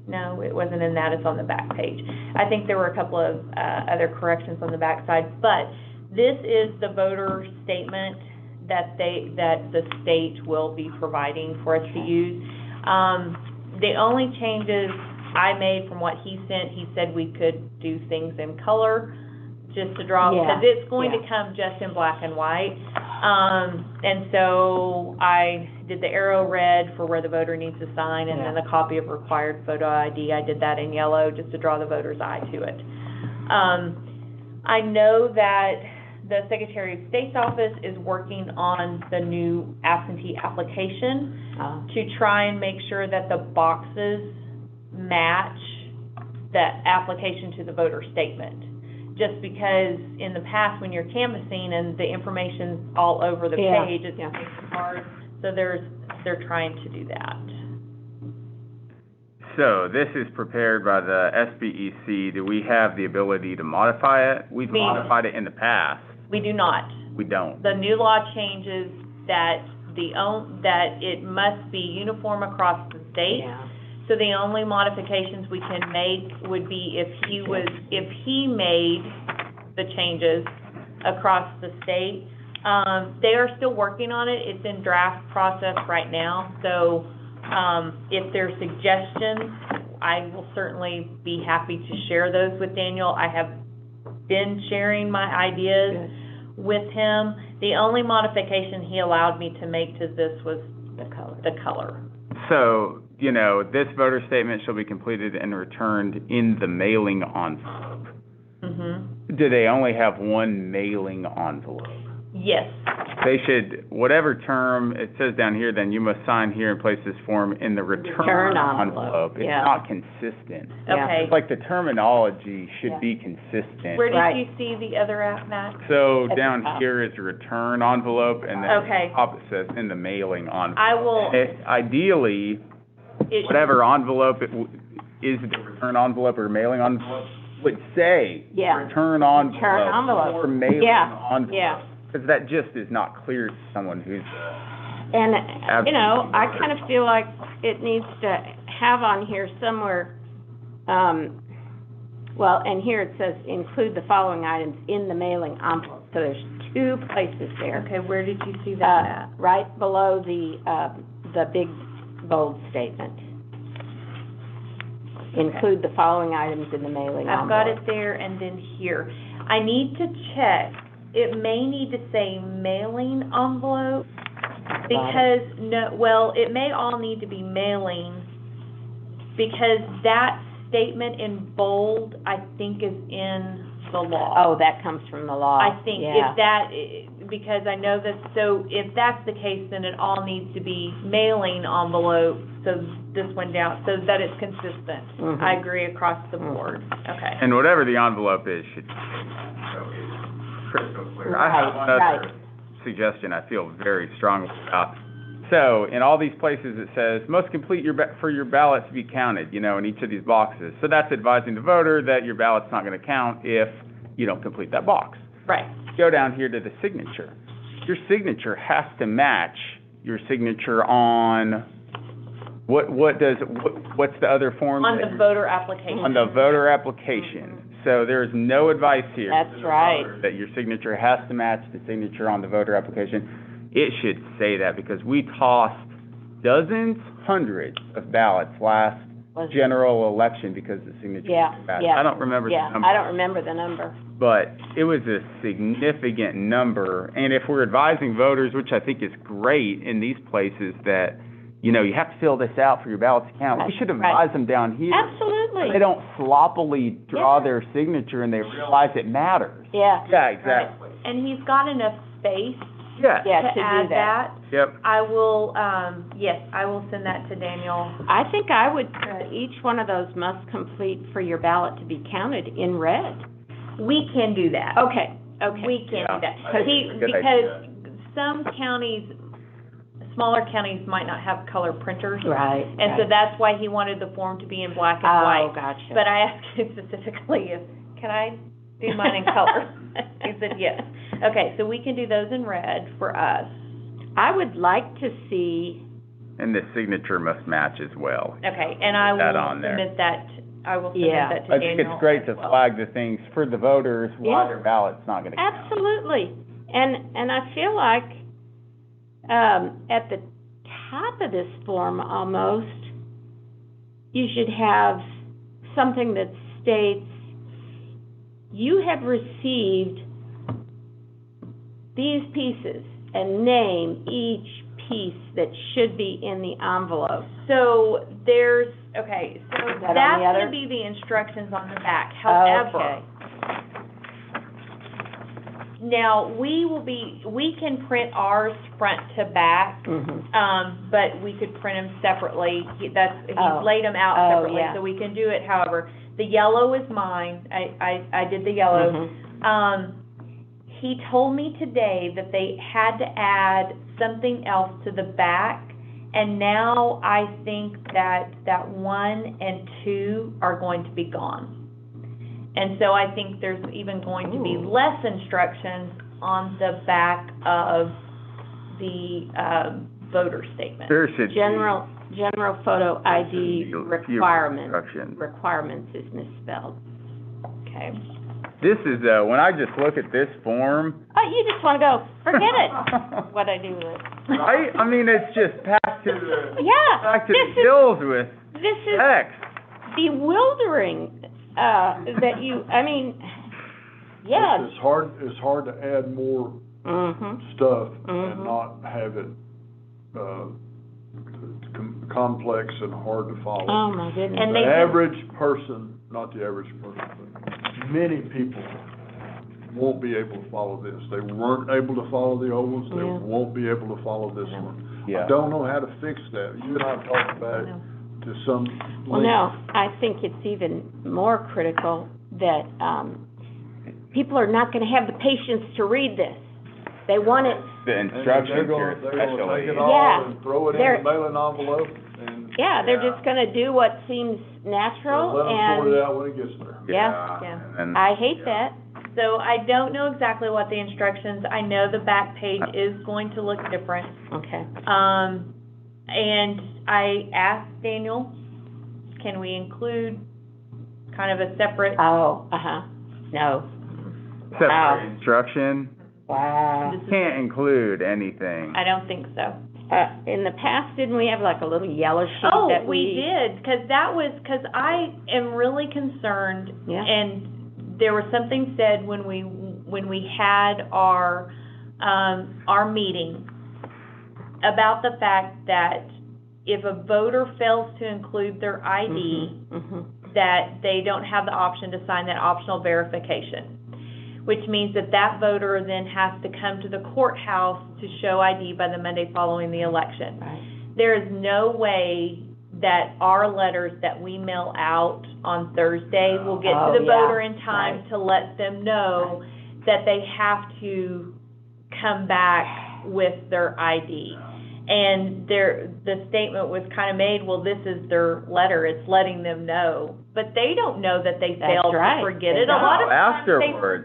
No, it wasn't in that, it's on the back page. I think there were a couple of, other corrections on the back side, but this is the voter statement that the state will be providing for us to use. The only changes I made from what he sent, he said we could do things in color, just to draw, because it's going to come just in black and white. And so I did the arrow red for where the voter needs to sign, and then the copy of required photo ID, I did that in yellow, just to draw the voter's eye to it. I know that the Secretary of State's office is working on the new absentee application to try and make sure that the boxes match the application to the voter statement. Just because in the past, when you're canvassing and the information's all over the page, it's hard. So they're trying to do that. So this is prepared by the SBEC. Do we have the ability to modify it? We've modified it in the past. We do not. We don't. The new law changes that that it must be uniform across the state. Yeah. So the only modifications we can make would be if he made the changes across the state. They are still working on it. It's in draft process right now. So, if there's suggestions, I will certainly be happy to share those with Daniel. I have been sharing my ideas with him. The only modification he allowed me to make to this was the color. So, this voter statement shall be completed and returned in the mailing envelope. Mm-hmm. Do they only have one mailing envelope? Yes. They should, whatever term, it says down here, then you must sign here and place this form in the return envelope. It's not consistent. Okay. It's like the terminology should be consistent. Where did you see the other app, Matt? So down here is a return envelope, and then the top it says in the mailing envelope. I will. Ideally, whatever envelope is the return envelope or mailing envelope would say return envelope or mailing envelope. Yeah. Because that just is not clear to someone who's and I kind of feel like it needs to have on here somewhere, and here it says include the following items in the mailing envelope. So there's two places there. Okay, where did you see that at? Right below the big bold statement. Include the following items in the mailing envelope. I've got it there and then here. I need to check. It may need to say mailing envelope because it may all need to be mailing because that statement in bold, I think, is in the law. Oh, that comes from the law. I think because I know that, so if that's the case, then it all needs to be mailing envelope, so this one down, so that it's consistent. Mm-hmm. I agree across the board. Okay. And whatever the envelope is should be crystal clear. I have one other suggestion I feel very strongly about. So, in all these places it says, must complete for your ballot to be counted, in each of these boxes. So that's advising the voter that your ballot's not going to count if you don't complete that box. Right. Go down here to the signature. Your signature has to match your signature on, what's the other form? On the voter application. On the voter application. So there's no advice here. That's right. That your signature has to match the signature on the voter application. It should say that because we tossed dozens, hundreds of ballots last general election because the signature was bad. I don't remember the number. I don't remember the number. But it was a significant number. And if we're advising voters, which I think is great in these places, that you have to fill this out for your ballot to count. We should advise them down here. Absolutely. They don't sloppily draw their signature and they realize it matters. Yeah. Yeah, exactly. Right. And he's got enough space to add do that. Yep. I will, I will send that to Daniel. I think I would put each one of those must complete for your ballot to be counted in red. We can do that. Okay. We can do that. Because Because some counties, smaller counties might not have color printers. Right. And so that's why he wanted the form to be in black and white. Oh, gotcha. But I asked him specifically can I do mine in color? He said yes. Okay, so we can do those in red for us. I would like to see And the signature must match as well. Okay, and I Put that will on there. submit that, I will submit Yeah. that to I Daniel. think it's great to as well. flag the things for the voters, why Yeah. their ballot's not gonna count. Absolutely. And I feel like, at the top of this form almost, you should have something that states, you have received these pieces, and name each piece that should be in the envelope. So there's, okay, so Is that on that's the other? gonna be the instructions on the back. However, Okay. now, we can print ours front to back, Mhm. but we could print them separately. He's Oh. laid them out Oh, separately, yeah. so we can do it however. The yellow is mine, I did the yellow. Mhm. He told me today that they had to add something else to the back, and now I think that 1 and 2 are going to be gone. And so I think there's even going to be Ooh. less instructions on the back of the, voter statement. There should be General photo ID fewer requirements instructions. is misspelled. Okay. This is, when I just look at this form. Oh, you just wanna go, forget it, what I do with it. Right? I mean, it's just packed to the, Yeah, packed to this the is, gills with this is text. bewildering, that you, I mean, yeah. It's hard to add more Mhm. stuff Mhm. and not have it, complex and hard to follow. Oh, my goodness. And The they- average person, not the average person, but many people won't be able to follow this. They weren't able to follow the old ones, they Yeah. won't be able to follow this one. Yeah. I don't know how to fix that. You and I have talked about it to some Well, length. no, I think it's even more critical that, people are not gonna have the patience to read this. They want it, The And instructions they're here gonna take especially. it all Yeah. and throw it in They're- the mailing envelope and yeah, they're Yeah. just gonna do what seems natural, let them sort it and out when it gets there. Yeah. And I hate that. So I don't know exactly what the instructions, I know the back page is going to look different. Okay. And I asked Daniel, can we include kind of a separate, Oh, no. separate instruction, Wow. this is, can't include anything. I don't think so. In the past, didn't we have like a little yellow sheet Oh, that we did, because I am really concerned, Yeah. and there was something said when we had our meeting about the fact that if a voter fails to include their ID, Mhm. that they don't have the option to sign that optional verification, which means that that voter then has to come to the courthouse to show ID by the Monday following the election. Right. There is no way that our letters that we mail out on Thursday will get Oh, to the yeah, voter in time right. to let them know that they have to come back with their ID. And the statement was kind of made, well, this is their letter, it's letting them know. But they don't know that they That's failed to right. forget They it. A lot of don't. times they Afterwards.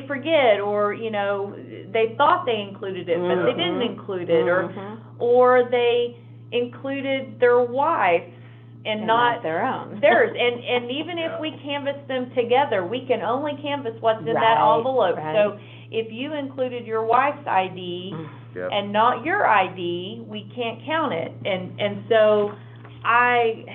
forget, or, they thought they included it, but they didn't Mhm. include it, Mhm. or they included their wife and not their own. theirs. And even if we canvass them together, we can only canvass what's in that Right, envelope. right. So if you included your wife's ID Yep. and not your ID, we can't count it. And so I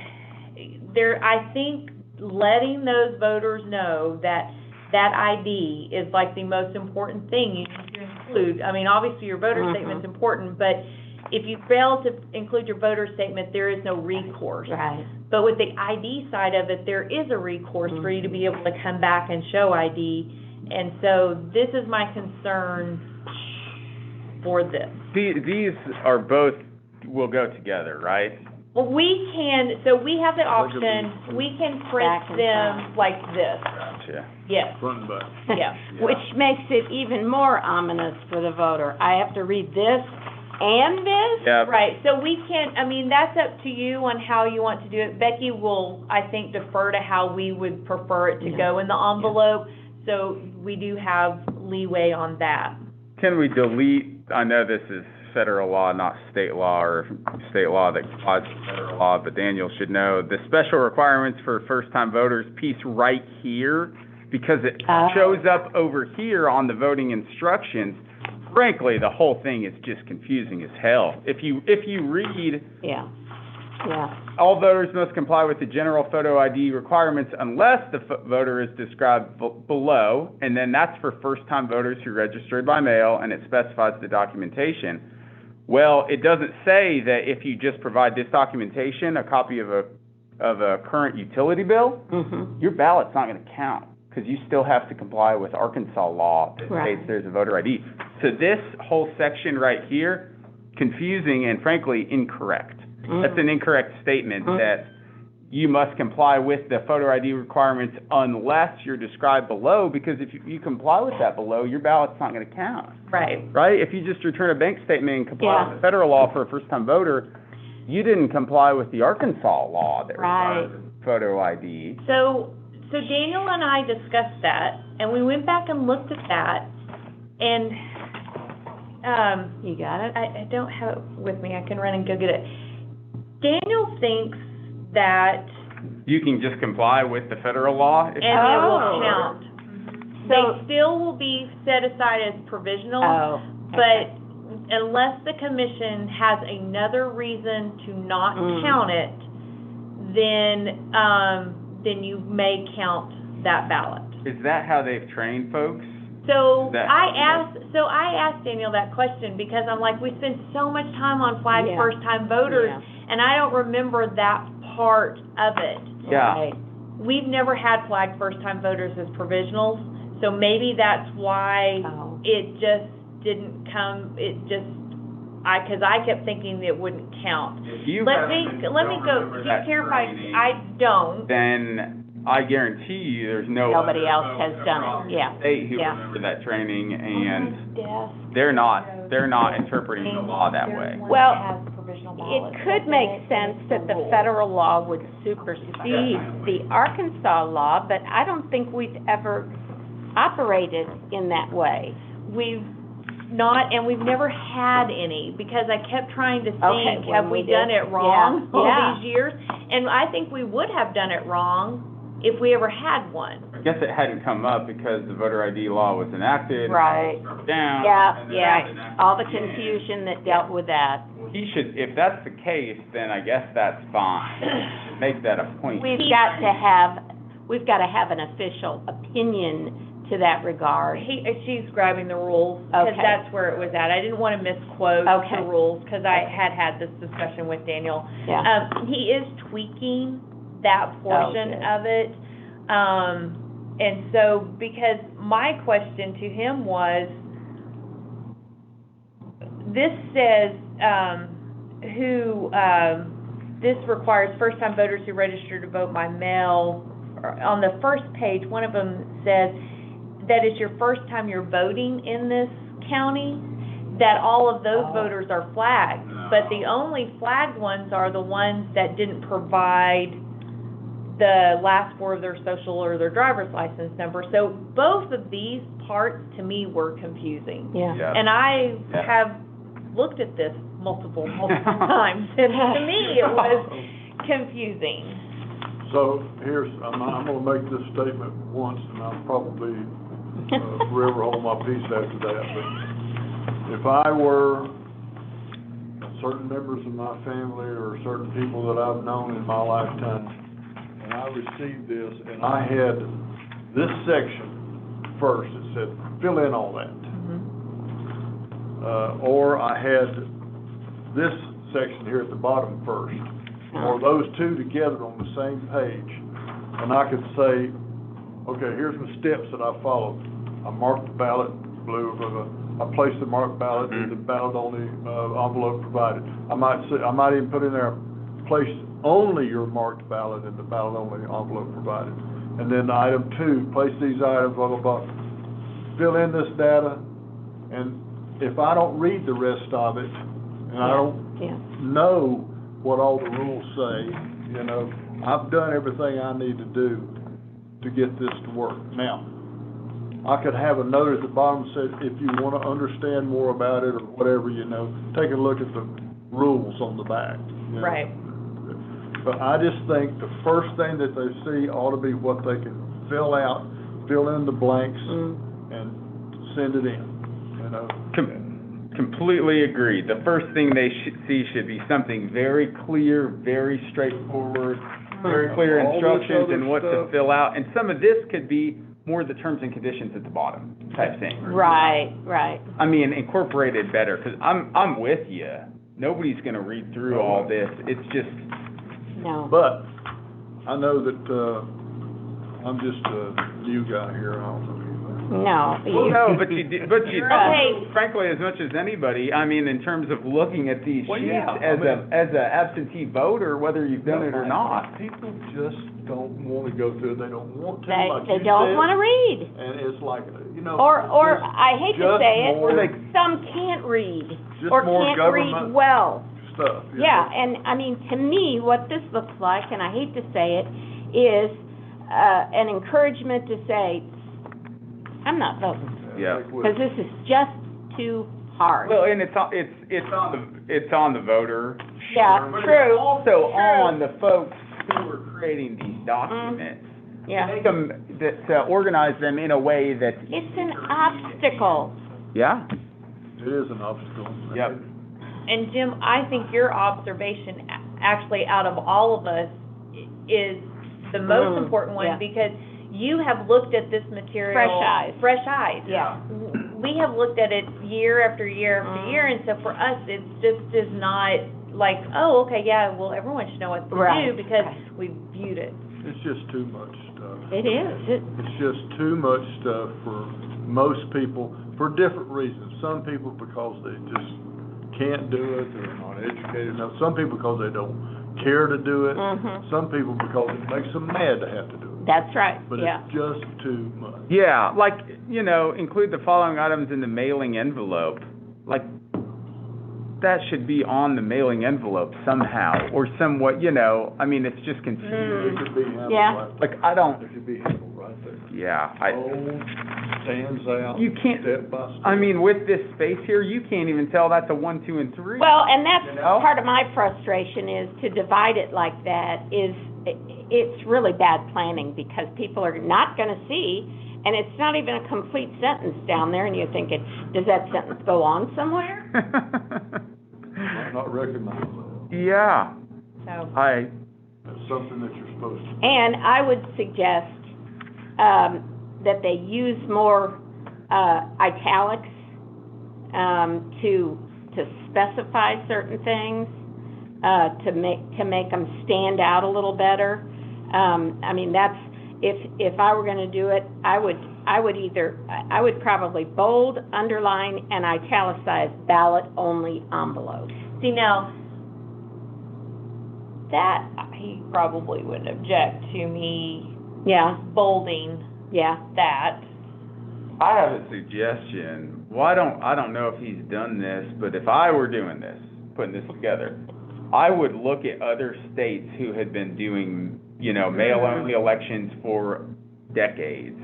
think letting those voters know that ID is like the most important thing you need to include. I mean, obviously your voter Mhm. statement's important, but if you fail to include your voter statement, there is no recourse. Right. But with the ID side of it, there is a recourse for you to be able to come back and show ID. And so this is my concern for this. These are both, will go together, right? Well, we have the option, we can print Back and them front. like this, Gotcha. yes, Front and back. yeah. Which makes it even more ominous for the voter. I have to read this and this? Yep. Right, so we can, I mean, that's up to you on how you want to do it. Becky will, I think, defer to how we would prefer it to Yeah. go in the envelope, so we do have leeway on that. Can we delete, I know this is federal law, not state law, or state law that complies with federal law, but Daniel should know, the special requirements for first-time voters piece right here, because it shows up over here on the voting instructions, frankly, the whole thing is just confusing as hell. If you read, all voters must comply with the general photo ID requirements unless the voter is described below, and then that's for first-time voters who registered by mail, and it specifies the documentation. Well, it doesn't say that if you just provide this documentation, a copy of a current utility bill, your ballot's not going to count, because you still have to comply with Arkansas law that states there's a voter ID. So this whole section right here, confusing and frankly incorrect. That's an incorrect statement that you must comply with the photo ID requirements unless you're described below, because if you comply with that below, your ballot's not going to count. Right. Right? If you just return a bank statement and comply with the federal law for a first-time voter, you didn't comply with the Arkansas law that requires photo ID. So Daniel and I discussed that, and we went back and looked at that, and, you got it? I don't have it with me, I can run and go get it. Daniel thinks that You can just comply with the federal law? and it will count. They still will be set aside as provisional, but unless the commission has another reason to not count it, then you may count that ballot. Is that how they've trained folks? So I asked Daniel that question because I'm like, we spend so much time on flag first-time voters, and I don't remember that part of it. Yeah. We've never had flag first-time voters as provisionals, so maybe that's why it just didn't come, because I kept thinking it wouldn't count. Let me go, just clarify, I don't. Then I guarantee you there's nobody else has done it, state who remember that training, and they're not interpreting the law that way. Well, it could make sense that the federal law would supersede the Arkansas law, but I don't think we've ever operated in that way. We've not, and we've never had any, because I kept trying to think, have we done it wrong all these years? And I think we would have done it wrong if we ever had one. I guess it hadn't come up because the voter ID law was enacted. Right. Down. All the confusion that dealt with that. He should, if that's the case, then I guess that's fine. Make that a point. We've got to have an official opinion to that regard. She's grabbing the rules, because that's where it was at. I didn't want to misquote the rules, because I had this discussion with Daniel. He is tweaking that portion of it. And so, because my question to him was, this says, this requires first-time voters who register to vote by mail. On the first page, one of them says that it's your first time you're voting in this county, that all of those voters are flagged. But the only flagged ones are the ones that didn't provide the last four of their social or their driver's license number. So both of these parts to me were confusing. And I have looked at this multiple times, and to me it was confusing. So I'm gonna make this statement once, and I'll probably forever hold my peace after that. But if I were certain members of my family or certain people that I've known in my lifetime, and I received this, and I had this section first, it said, fill in all that. Or I had this section here at the bottom first, or those two together on the same page, and I could say, okay, here's the steps that I followed. I marked the ballot blue, I placed the marked ballot in the ballot on the envelope provided. I might even put in there, place only your marked ballot in the ballot only envelope provided. And then item 2, place these items, blah, blah, blah. Fill in this data, and if I don't read the rest of it, and I don't know what all the rules say, I've done everything I need to do to get this to work. Now, I could have a note at the bottom that said, if you wanna understand more about it or whatever, take a look at the rules on the back. Right. But I just think the first thing that they see ought to be what they can fill out, fill in the blanks, and send it in, Completely agreed. The first thing they see should be something very clear, very straightforward, very clear All this instructions other and what to stuff. fill out. And some of this could be more the terms and conditions at the bottom type thing. Right. I mean, incorporated better, because I'm with you. Nobody's gonna read through all this. It's just, No. But I know that, I'm just a new guy here, I don't know anything. No. well, no, but you Okay. frankly, as much as anybody, I mean, in terms of looking at these Well, sheets yeah, as a absentee voter, whether you've done it or not. People just don't wanna go through it, they don't want to, They, like they you don't said, wanna read. And it's like, Or, just- I hate to just say it, more- some can't read, Just or more can't read government well. stuff. Yeah, and, I mean, to me, what this looks like, and I hate to say it, is, an encouragement to say, I'm not voting, Yeah. because this is just too hard. Well, and it's on the voter. Yeah, Sure, but true, it's also true. on the folks who are creating these documents. Yeah. Make them, to organize them in a way that. It's an obstacle. Yeah. It is an obstacle. Yep. And Jim, I think your observation, actually, out of all of us, is the most important one, yeah. because you have looked at this material. Fresh eyes. Fresh eyes. Yeah. We have looked at it year after year after year, and so for us, it just is not like, oh, okay, yeah, well, everyone should know what to Right. do, because Okay. we viewed it. It's just too much stuff. It is. It's just too much stuff for most people, for different reasons. Some people because they just can't do it, they're not educated enough. Some people because they don't care to do it. Some people because it makes them mad to have to do it. That's right, But yeah. it's just too much. Yeah, like, include the following items in the mailing envelope. Like, that should be on the mailing envelope somehow, or somewhat, I mean, it's just confusing. It should be handled Yeah. right Like, I don't, there. It should be handled right there. yeah, Stands out, You can't- step by step. I mean, with this space here, you can't even tell that's a 1, 2, and 3. Well, and that's You know? part of my frustration is to divide it like that is, it's really bad planning because people are not gonna see, and it's not even a complete sentence down there, and you're thinking, does that sentence go on somewhere? Might not recognize that. Yeah, So, That's something that you're supposed to. And I would suggest, that they use more, italics, to specify certain things, to make them stand out a little better. I mean, that's, if I were gonna do it, I would probably bold, underline, and italicize ballot-only envelopes. see now, that, he probably wouldn't object to me Yeah, bolding yeah. that. I have a suggestion. I don't know if he's done this, but if I were doing this, putting this together, I would look at other states who had been doing, mail-only elections for decades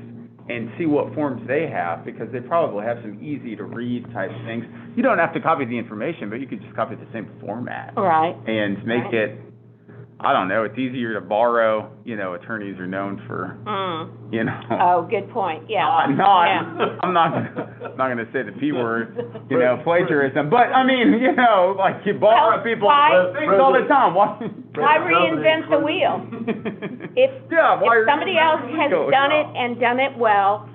and see what forms they have, because they probably have some easy-to-read type things. You don't have to copy the information, but you could just copy the same format Right. and make Right. it, I don't know, it's easier to borrow, attorneys are known for, Oh, good point, yeah. I'm not gonna say the P word, plagiarism, but I mean, like you borrow Well, people why- things all the time, why? Why reinvent the wheel? If, Yeah, why if somebody else reinvent the has wheel? done it Yeah. and done it well,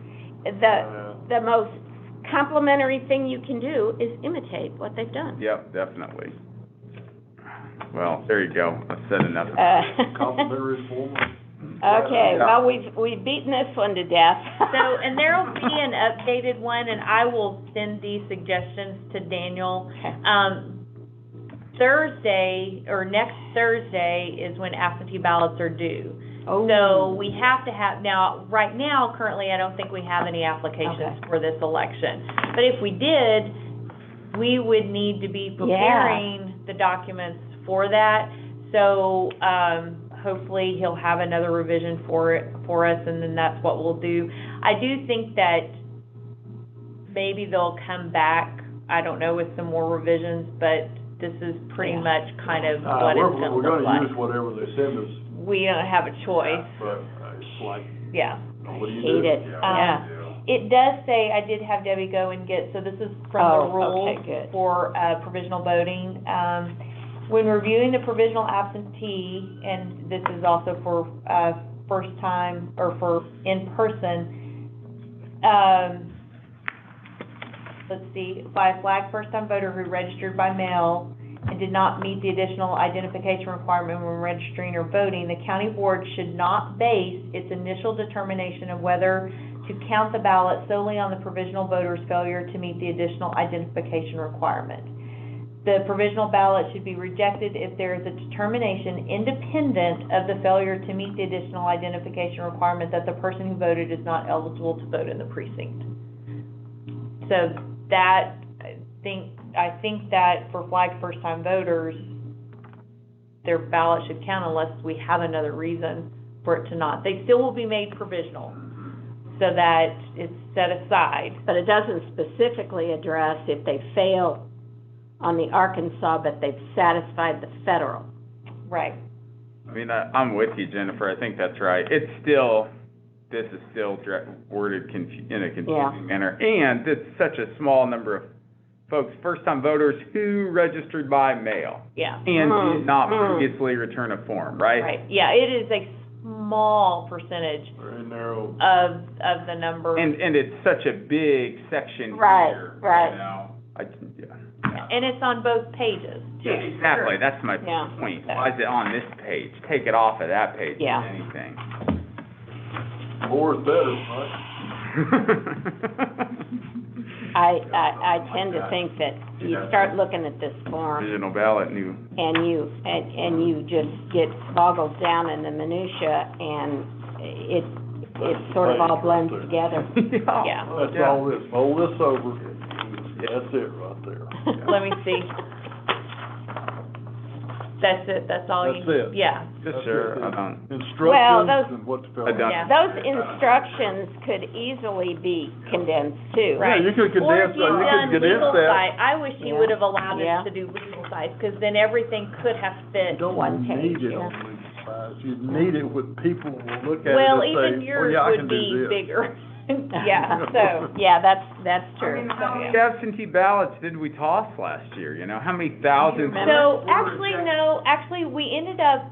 the most complimentary thing you can do is imitate what they've done. Yep, definitely. Well, there you go, I've said enough. Complimentary form. Okay, Yeah. well, we've beaten this one to death. So, and there'll be an updated one, and I will send these suggestions to Daniel. Okay. Thursday, or next Thursday, is when absentee ballots are due. Oh. So we have to have, right now, currently, I don't think we have any applications Okay. for this election. But if we did, we would need to be preparing the documents for that. So, hopefully he'll have another revision for us, and then that's what we'll do. I do think that maybe they'll come back, I don't know, with some more revisions, but this is pretty much kind of what it's gonna We're look gonna like. use whatever they send us, We don't have a choice, but it's like, yeah. what do you do? Hate it, yeah. It does say, I did have Debbie go and get, so this is from Oh, the rules okay, good. for, provisional voting. When reviewing the provisional absentee, and this is also for, first time, or for in-person, let's see, by a flag first-time voter who registered by mail and did not meet the additional identification requirement when registering or voting, the county board should not base its initial determination of whether to count the ballot solely on the provisional voter's failure to meet the additional identification requirement. The provisional ballot should be rejected if there is a determination independent of the failure to meet the additional identification requirement that the person who voted is not eligible to vote in the precinct. So that, I think that for flag first-time voters, their ballot should count unless we have another reason for it to not. They still will be made provisional, so that it's set aside. But it doesn't specifically address if they fail on the Arkansas, but they've satisfied the federal. Right. I mean, I'm with you, Jennifer, I think that's right. It's still, this is still worded in a confusing manner. And it's such a small number of folks, first-time voters who registered by mail. Yeah. And did not previously return a form, right? Right, yeah, it is a small percentage Very narrow. of the number. And it's such a big section Right, here, right. you know? And it's on both pages, too. Yeah, exactly, that's my Yeah. point. Why is it on this page? Take it off of that page, if Yeah. anything. More is better, right? I tend to think that you start looking at this form Provisional ballot, new. and you just get boggled down in the minutia, and it sort of all blends together. Yeah. That's all this, fold this over, that's it right there. Let me see. That's it, that's all you. That's it. Yeah. Just That's sure, it. I don't. Well, Instructions and what to fill I out. don't- Yeah. Those instructions could easily be condensed too. Right. Yeah, you could Or if condense, you've you done could condense legal that. side, I wish he Yeah. would have allowed Yeah. us to do legal size, because then everything could have fit. You don't One need page, it yeah. on legal size, you need it with people who will look at it Well, and even say, oh, yours yeah, I would can be do this. bigger. Yeah, so, Yeah, that's true. How many absentee ballots did we toss last year, you know? How many thousands? so, actually, we ended up,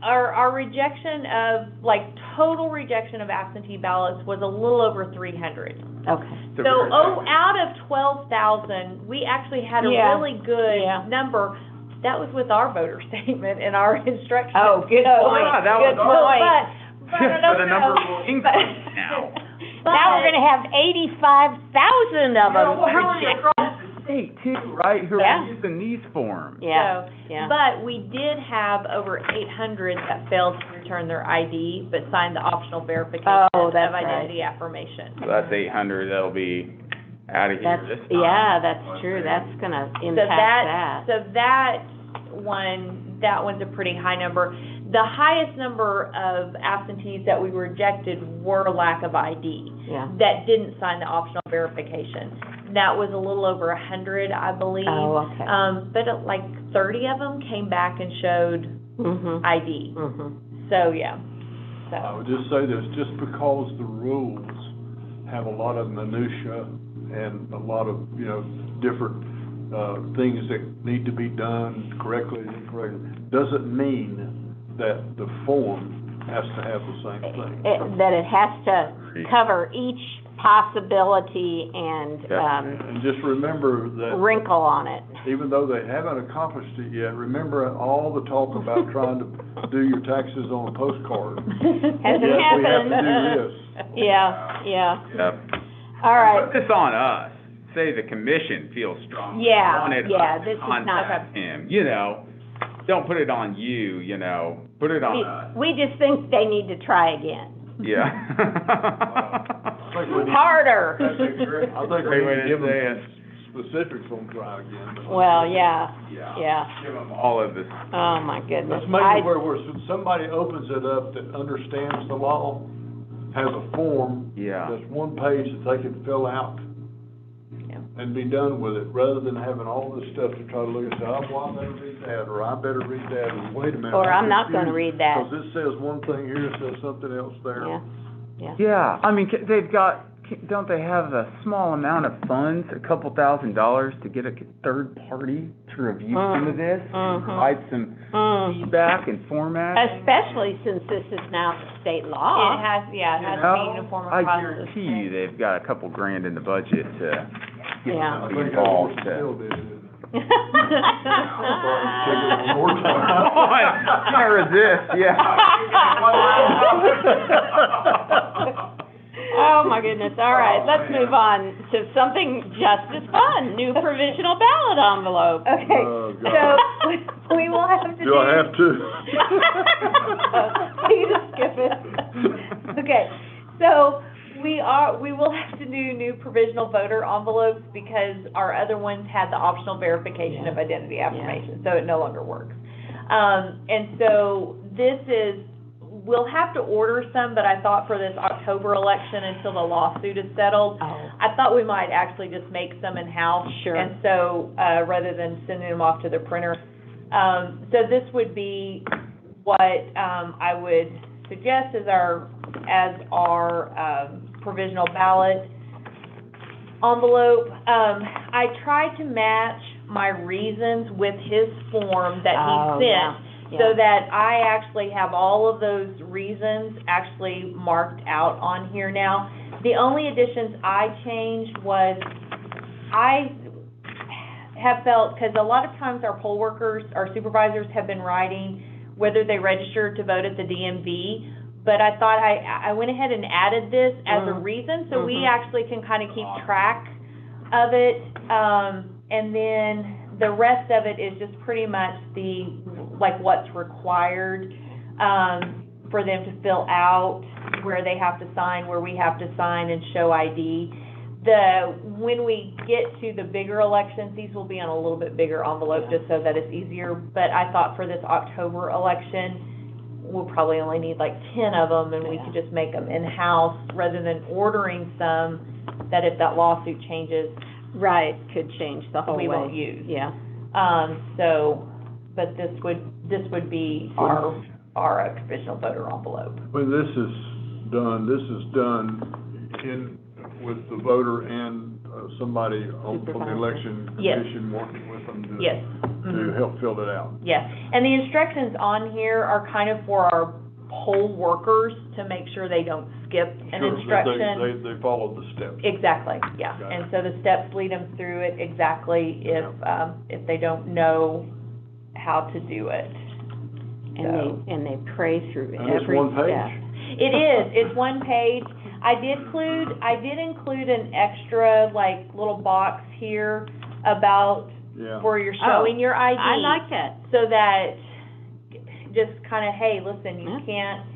our rejection of, like, total rejection of absentee ballots was a little over 300. Okay. So, out of 12,000, we actually had a Yeah. really good Yeah. number. That was with our voter statement and our instructions. Oh, good So, point. Yeah, that Good was point. But I So don't the know. number will increase now. Now we're gonna have 85,000 of them. across the state too, right? Who Yeah. are using these forms. Yeah, So, yeah. But we did have over 800 that failed to return their ID, but signed the optional verification Oh, of that's right. identity affirmation. So that's 800, that'll be out of here That's, this time. yeah, that's true, that's gonna impact that. So that one's a pretty high number. The highest number of absentees that we rejected were lack of ID, Yeah. that didn't sign the optional verification. That was a little over 100, I believe. Oh, okay. But like 30 of them came back and showed Mhm. ID. Mhm. So, yeah. I So, would just say this, just because the rules have a lot of minutia and a lot of, different, things that need to be done correctly and incorrectly, doesn't mean that the form has to have the same thing. That it has to cover each possibility and, And just remember that wrinkle on it. even though they haven't accomplished it yet, remember all the talk about trying to do your taxes on a postcard. Hasn't Yes, we have happened. to do this. Yeah, yeah. Yep. All right. Put this on us. Say the commission feels strong. Yeah, On it, yeah, us this to is not- contact him, Don't put it on you, Put it on us. We just think they need to try again. Yeah. I think we need- Harder. I think we Great way need to to give say them it. specifics on dry again. but- Well, yeah, yeah. Give them all of this. Oh, my goodness. Let's make it where somebody opens it up that understands the law, has a form, Yeah. that's one page that they can fill out and be done with it, rather than having all this stuff to try to look and say, oh, well, I better read that, or I better read that, or wait a minute. Or I'm not gonna read that. Because this says one thing here, it says something else there. Yeah, yeah. Yeah, I mean, they've got, don't they have a small amount of funds, a couple $1,000s to get a third party to review some of this? Provide some feedback and format? Especially since this is now state It law. has, it has to be uniform I across the guarantee you, they've got a couple grand in the budget to get Yeah. I somebody think that's what involved Still to. did, didn't it? Can't resist, yeah. Oh, my goodness. All right, let's move on to something just as fun, new provisional ballot envelope. Okay, Oh, so God. we will have to do. Do I have to? You just skip it. Okay, so we will have to do new provisional voter envelopes because our other ones had the optional verification of identity affirmation, so it no longer works. And so we'll have to order some, but I thought for this October election until the lawsuit is settled, I thought we might actually just make some in-house. Sure. And so, rather than sending them off to the printer. So this would be what, I would suggest as our provisional ballot envelope. I tried to match my reasons with his form that he sent. So that I actually have all of those reasons actually marked out on here now. The only additions I changed was, I have felt, because a lot of times our poll workers, our supervisors have been writing whether they registered to vote at the DMV, but I thought I went ahead and added this as a reason, so we actually can kind of keep track of it. And then the rest of it is just pretty much what's required, for them to fill out, where they have to sign, where we have to sign and show ID. When we get to the bigger elections, these will be on a little bit bigger envelope, just so that it's easier. But I thought for this October election, we'll probably only need like 10 of them, and we could just make them in-house, rather than ordering some that if that lawsuit changes, Right, could change the whole way. we won't use. Yeah. But this would be our provisional voter envelope. When this is done with the voter and somebody from the Supervisor. election Yes. commission working with them to Yes. to help fill it out. Yes, and the instructions on here are kind of for our poll workers to make sure they don't skip an Sure, instruction. They follow the steps. Exactly, yeah, Got it. and so the steps lead them through it exactly if they don't know how to do it. And they pray through And it's every one page. step. It is, it's one page. I did include an extra, little box here about Yeah. where you're showing your ID. I like that. So that, just kind of, hey, listen,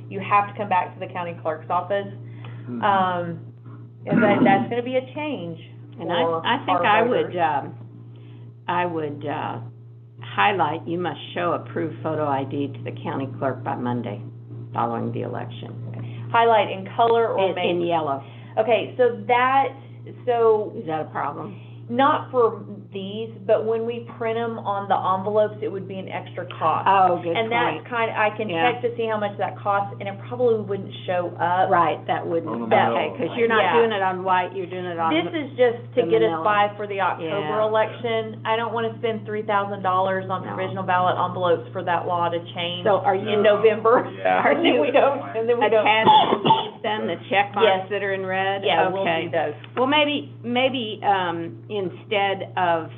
you have to come back to the county clerk's office. Mhm. And that's gonna be a change And for I think our I voters. would highlight, you must show approved photo ID to the county clerk by Monday following the election. Highlight in color or In make, yellow. okay, so Is that a problem? not for these, but when we print them on the envelopes, it would be an extra cost. Oh, good And that's point. I can Yeah. check to see how much that costs, and it probably wouldn't show up. Right, that On wouldn't, the okay, mail. because you're not Yeah. doing it on white, you're doing it on. This is just to the get us manila. by for the October Yeah. election. I don't want to spend $3,000 on No. provisional ballot envelopes for that law to change So are in you November. Yeah. Are And then you we don't. attaching these then, the check marks Yes. that are in red? Yeah, we'll Okay. do those. Well, maybe, instead of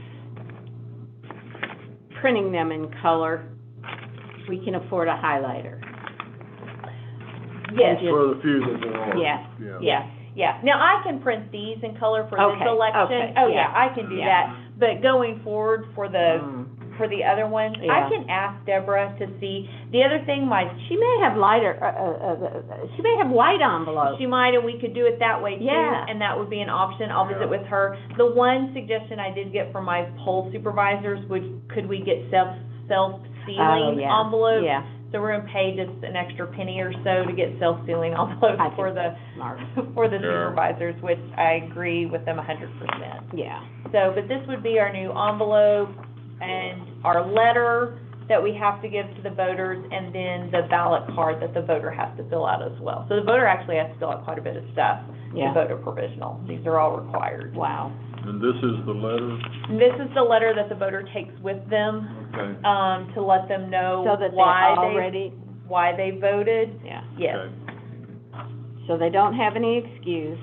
printing them in color, we can afford a highlighter. Yes, just- For the few that there are. Yeah. yeah, yeah. Now, I can print these in color for this Okay, election. okay, Oh, yeah, yeah, I can do yeah. that. But going forward for the for the other ones. Yeah. I can ask Deborah to see. The other thing, She may have lighter, she may have white envelopes. she might, and we could do it that way too. Yeah. And that would be an option. I'll visit with her. The one suggestion I did get from my poll supervisors could we get self-sealing yeah. envelopes? Yeah. So we're gonna pay just an extra penny or so to get self-sealing envelopes I think for the, that's smart. for the Sure. supervisors, which I agree with them 100%. Yeah. So, but this would be our new envelope and our letter that we have to give to the voters, and then the ballot card that the voter has to fill out as well. So the voter actually has to fill out quite a bit of stuff to Yeah. vote a provisional. These are all required. Wow. And this is the letter, And this is the letter that the voter takes with them, okay, to let them know So that they why they voted. yeah. Yes, okay. So they don't have any excuse.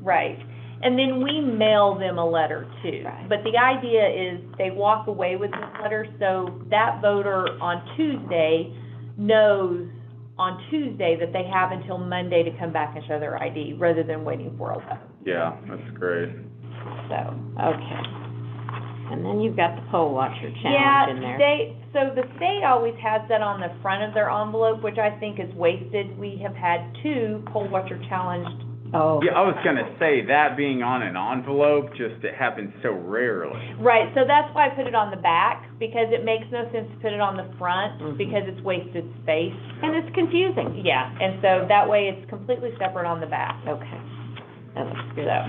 right. And then we mail them a letter too. Right. But the idea is they walk away with this letter, so that voter on Tuesday knows on Tuesday that they have until Monday to come back and show their ID, rather than waiting for 11. Yeah, that's great. So, Okay. And then you've got the poll watcher challenge in there. so the state always has that on the front of their envelope, which I think is wasted. We have had 2 poll watcher challenged. Oh. Yeah, I was gonna say, that being on an envelope, just, it happens so rarely. Right, so that's why I put it on the back, because it makes no sense to put it on the front, Mhm. because it's wasted space. And it's confusing. Yeah, and so that way it's completely separate on the back, Okay. That looks good. so.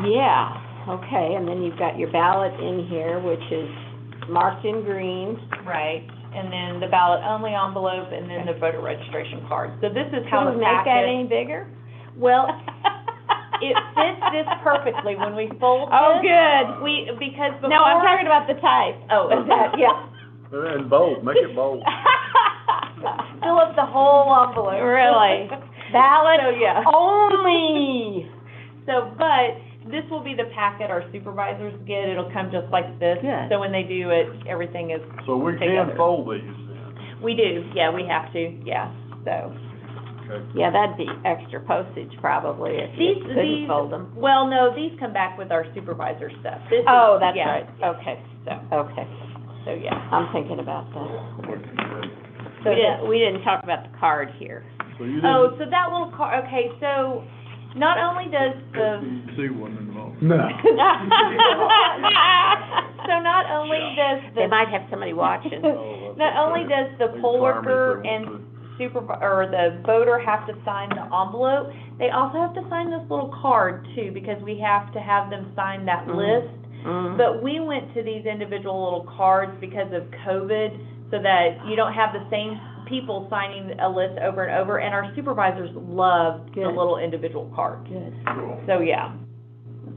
Yeah, okay, and then you've got your ballot in here, which is marked in green. Right, and then the ballot only envelope, and then the voter registration card. So this is how Can the we make that packet, any bigger? well, it fits this perfectly when we fold this. Oh, good. Because before. No, I'm talking about the type. Oh, is that, yeah. And bold, make it bold. Fill up the whole envelope. Really? Ballot So, yeah. only. So, but this will be the packet our supervisors get. It'll come just like this. Good. So when they do it, everything is, So we Together. can fold these then, we do, yeah, we have to, yeah, so. okay? Yeah, that'd be extra postage probably if These, you couldn't fold them. well, no, these come back with our supervisor stuff. This is- Oh, that's yeah, right, okay, okay. So, yeah. I'm thinking about that. So We didn't talk about the card here. So you Oh, didn't so that little card, okay, so not only does the, see one involved. No. so not only does They the, might have somebody watching. not only does the poll worker and or the voter have to sign the envelope, they also have to sign this little card too, because we have to have them sign that Mhm. list. Mhm. But we went to these individual little cards because of COVID, so that you don't have the same people signing a list over and over, and our supervisors loved the Good. little individual card. Good, So, yeah.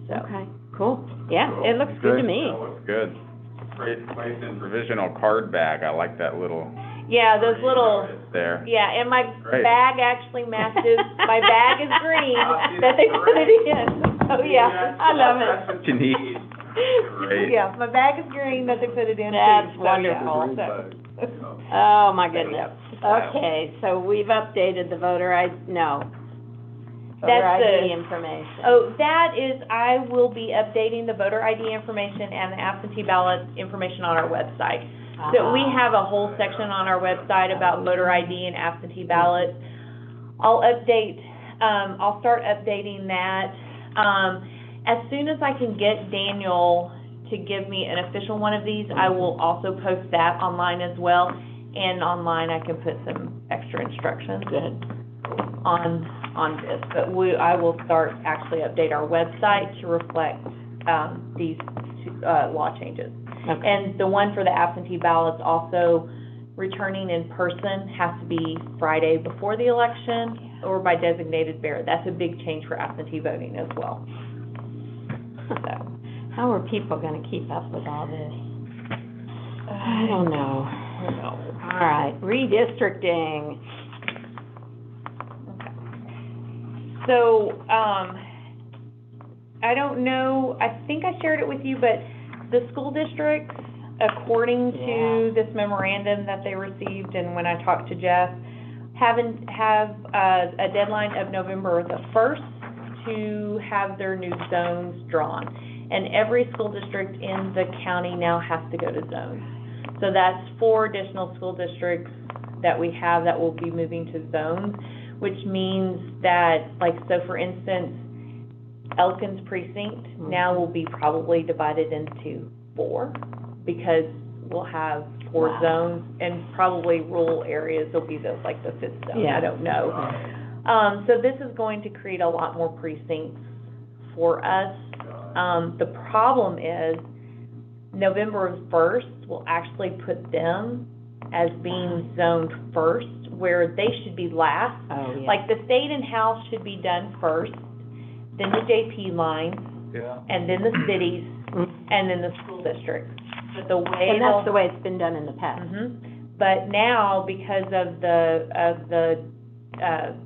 So, okay, cool. Yeah, it looks good to Okay. me. That looks good. Great place in provisional card bag, I like that little. yeah, those little, There. yeah, and my Great. bag actually matches, my bag is green, that they put it in. Oh, yeah, I love it. That's what you need. Great. Yeah, my bag is green that they put it in too. That's so, yeah. wonderful. So- Oh, my goodness. Okay, so we've updated the voter voter That's ID the- information. Oh, that is, I will be updating the voter ID information and the absentee ballot information on our website. So we have a whole section on our website about voter ID and absentee ballots. I'll start updating that. As soon as I can get Daniel to give me an official one of these, I will also post that online as well. And online, I can put some extra instructions on this. But I will start actually update our website to reflect, these law changes. Okay. And the one for the absentee ballots also, returning in person has to be Friday before the election or by designated bearer. That's a big change for absentee voting as well. So, How are people gonna keep up with all this? I don't know. All right, redistricting. So, I don't know, I think I shared it with you, but the school districts, according to this memorandum that they received, and when I talked to Jeff, have a deadline of November the 1st to have their new zones drawn. And every school district in the county now has to go to zones. So that's 4 additional school districts that we have that will be moving to zones, which means that, like, so for instance, Elkins precinct now will be probably divided into 4, because we'll have 4 Wow. zones, and probably rural areas will be the 5th zone, Yeah. I don't know. So this is going to create a lot more precincts for us. The problem is, November 1st will actually put them as being zoned first, where they should be last. Oh, yeah. Like, the state and house should be done first, then the JP lines, Yeah. and then the cities, and then the school districts. But the way And that's the way it's been done in the past. But now, because of the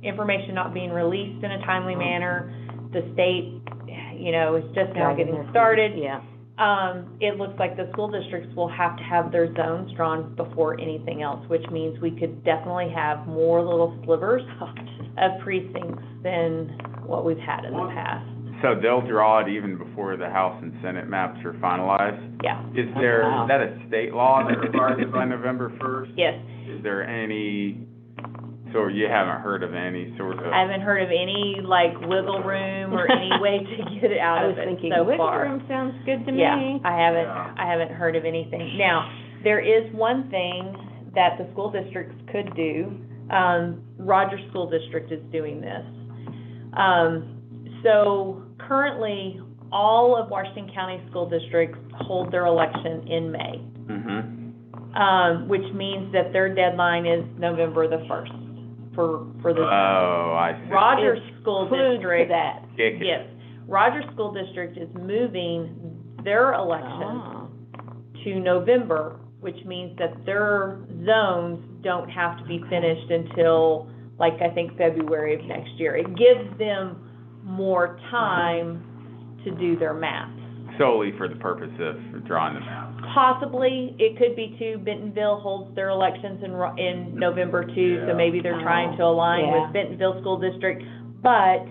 information not being released in a timely manner, the state, is just now getting started. Yeah. It looks like the school districts will have to have their zones drawn before anything else, which means we could definitely have more little slivers of precincts than what we've had in the past. So they'll draw it even before the House and Senate maps are finalized? Yeah, Is that a state law that requires it by November 1st? yes. Is there any, so you haven't heard of any sort of? I haven't heard of any, wiggle room or any way to get it out I of was it thinking, so wiggle far. room sounds good to me. Yeah, I haven't heard of anything. Now, there is one thing that the school districts could do. Rogers School District is doing this. So currently, all of Washington County school districts hold their election in May, which means that their deadline is November 1st for the. Oh, I see. Rogers School Clue District. to that. Yes, Rogers School District is moving their elections Oh. to November, which means that their zones don't have to be finished until, I think, February of next year. It gives them more time to do their maps. Solely for the purpose of drawing the map. Possibly, it could be too, Bentonville holds their elections in November too, so maybe they're trying to align Yeah. with Bentonville School District. But,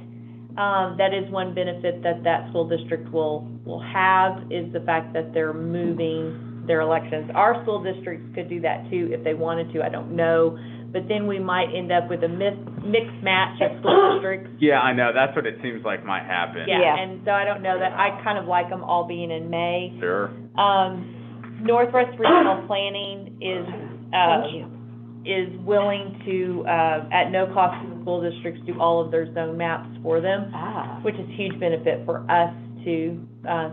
that is one benefit that school district will have, is the fact that they're moving their elections. Our school districts could do that too if they wanted to, I don't know. But then we might end up with a mixed match of school districts. Yeah, I know, that's what it seems like might happen. Yeah, and so I don't know that, I kind of like them all being in May. Sure. Northwest Regional Planning is willing to, at no cost to the school districts, do all of their zone maps for them, which is huge benefit for us too,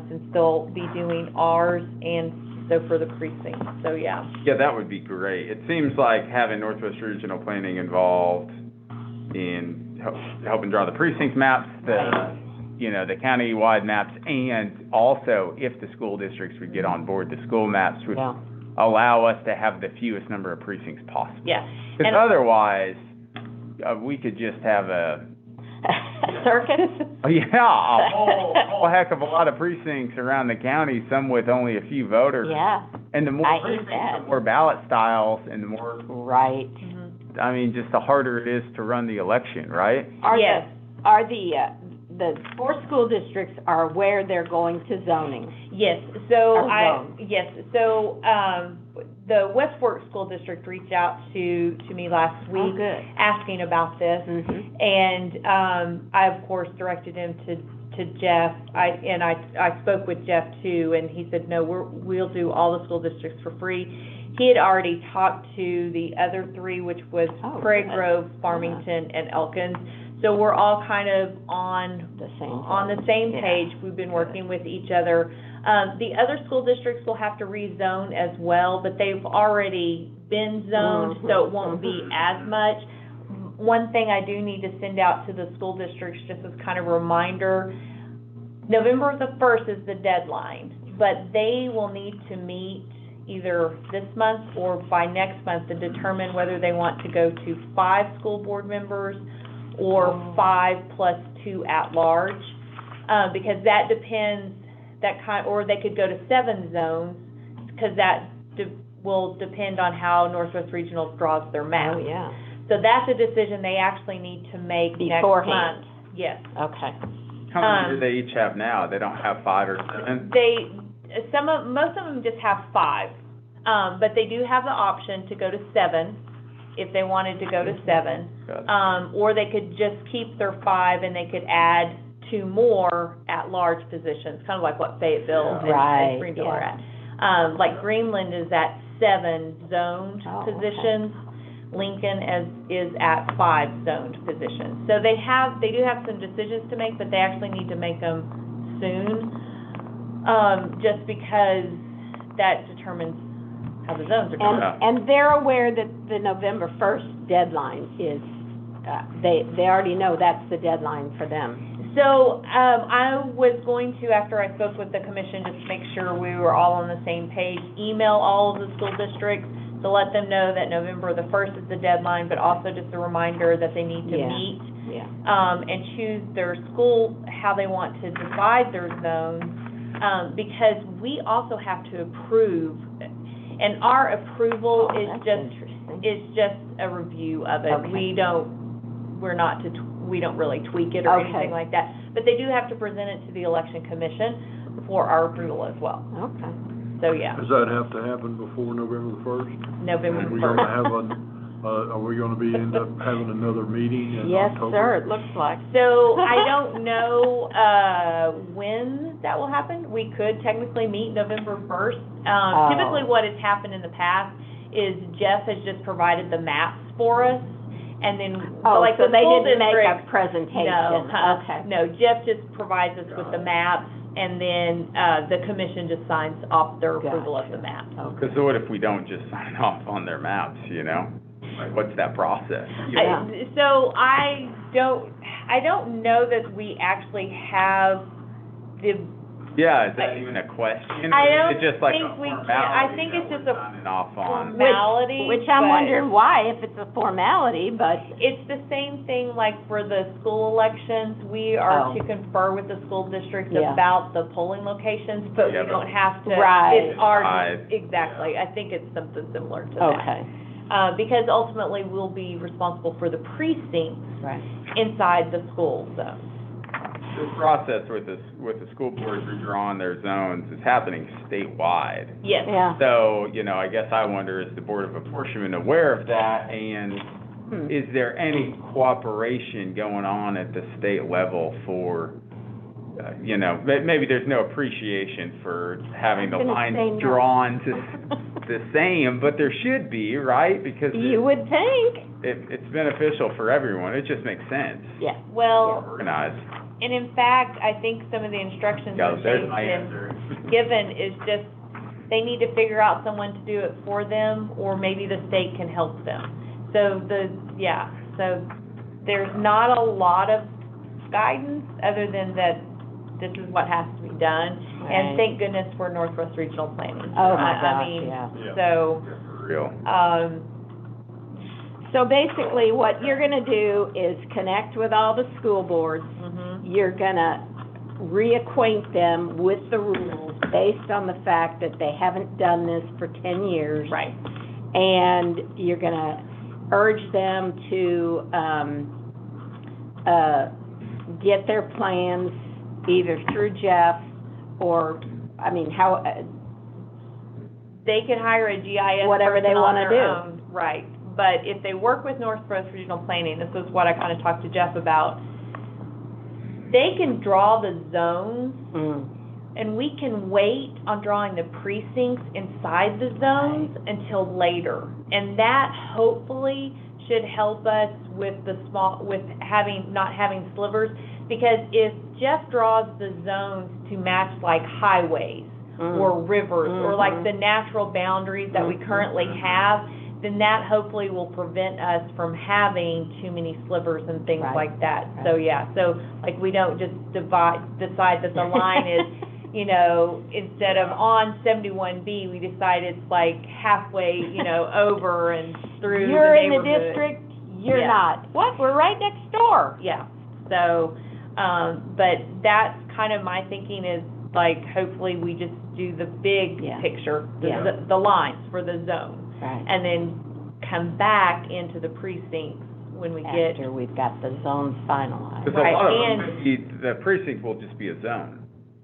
since they'll be doing ours and so for the precinct, so yeah. Yeah, that would be great. It seems like having Northwest Regional Planning involved in helping draw the precinct maps, the county-wide maps, and also if the school districts would get on board, the school maps would allow us to have the fewest number of precincts possible. Yeah. Because otherwise, we could just have a circus? a whole heck of a lot of precincts around the county, some with only a few voters. Yeah. And the more I hate precincts, that. the more ballot styles, and the more, Right. just the harder it is to run the election, right? Yes. Are the 4 school districts are where they're going to zoning? Yes, so Or the West Fork School District reached out to me last week good. asking about this. And, I of course directed him to Jeff. I spoke with Jeff too, and he said, no, we'll do all the school districts for free. He had already talked to the other 3, which was Prairie good. Grove, Farmington, and Elkins. So we're all kind of on the same page. We've been working with each other. The other school districts will have to rezone as well, but they've already been zoned, so it won't be as much. One thing I do need to send out to the school districts, just as kind of a reminder, November 1st is the deadline, but they will need to meet either this month or by next month to determine whether they want to go to 5 school board members or 5 plus 2 at large, because that depends, or they could go to 7 zones, because that will depend on how Northwest Regional draws their map. Oh, yeah. So that's a decision they actually need to make next Beforehand. month. Yes. Okay. How many do they each have now? They don't have 5 or 7? Most of them just have 5, but they do have the option to go to 7, if they wanted to go to 7. Or they could just keep their 5 and they could add 2 more at-large positions, kind of like what Fayetteville and Springfield are at. Like Greenland is at 7 zoned positions. Lincoln is at 5 zoned positions. So they do have some decisions to make, but they actually need to make them soon, just because that determines how the zones are going. And they're aware that the November 1st deadline is, they already know that's the deadline for them. So, I was going to, after I spoke with the commission, just to make sure we were all on the same page, email all of the school districts to let them know that November the 1st is the deadline, but also just a reminder that they need to meet and choose their school, how they want to divide their zones, because we also have to approve, and our approval is just a review of it. We don't really tweak it or anything like that, but they do have to present it to the election commission for our approval as well. Okay. So, yeah. Does that have to happen before November the 1st? November Are we 1st. gonna have are we gonna end up having another meeting in Yes, October? sir, it looks like. So, I don't know, when that will happen. We could technically meet November 1st. Typically what has happened in the past is Jeff has just provided the maps for us, and then, so like, they the school didn't make a district, presentation? Okay. No, Jeff just provides us with the maps, and then, the commission just signs off their approval of the maps. Because what if we don't just sign off on their maps, you know? Like, what's that process? So I don't know that we actually have the. Yeah, is that even a question? I Or don't is it just like think a we can. formality I think that it's just we're a signing off on? formality. Which I'm but wondering why, if it's a formality, but. It's the same thing like for the school elections. We are Oh. to confer with the school districts Yeah. about the polling locations, but Yeah, we don't have to. Right. It's ours, Right. exactly. I think it's something similar to that. Okay. Because ultimately we'll be responsible for the precincts Right. inside the school zone. This process with the school boards redrawing their zones is happening statewide. Yes. Yeah. So, you know, I guess I wonder, is the Board of Apportionment aware of that? And is there any cooperation going on at the state level for, you know, maybe there's no appreciation for having the I'm gonna say lines no. drawn to the same, but there should be, right? Because You would think. it's beneficial for everyone. It just makes sense. Yeah. Well, Organized. and in fact, I think some of the instructions Yeah, that there's they've my been answer. given is just, they need to figure out someone to do it for them, or maybe the state can help them. So so there's not a lot of guidance other than that this is what has to be done. Right. And thank goodness for Northwest Regional Planning. Oh, my I gosh, mean, yeah. so, For real. So basically, what you're gonna do is connect with all the school boards. You're gonna reacquaint them with the rules based on the fact that they haven't done this for 10 years. right. And you're gonna urge them to, get their plans either through Jeff or, I mean, how, They could hire a GIS Whatever they person on wanna their do. own, right. But if they work with Northwest Regional Planning, this is what I kind of talked to Jeff about, they can draw the zones, and we can wait on drawing the precincts inside the zones until later. And that hopefully should help us with not having slivers, because if Jeff draws the zones to match like highways or rivers or like the natural boundaries that we currently have, then that hopefully will prevent us from having too many slivers and things like that. So, so like we don't just decide that the line is, you know, instead of on 71B, we decide it's like halfway, you know, over and through the you're in the neighborhood. district, you're Yeah. not. What? We're right next door. Yeah, so, but that's kind of my thinking is, like, hopefully we just do the big picture, the lines for the zone. Right. And then come back into the precincts when we get, After we've got the zones finalized. Because a Right, lot of and- them, the precinct will just be a zone,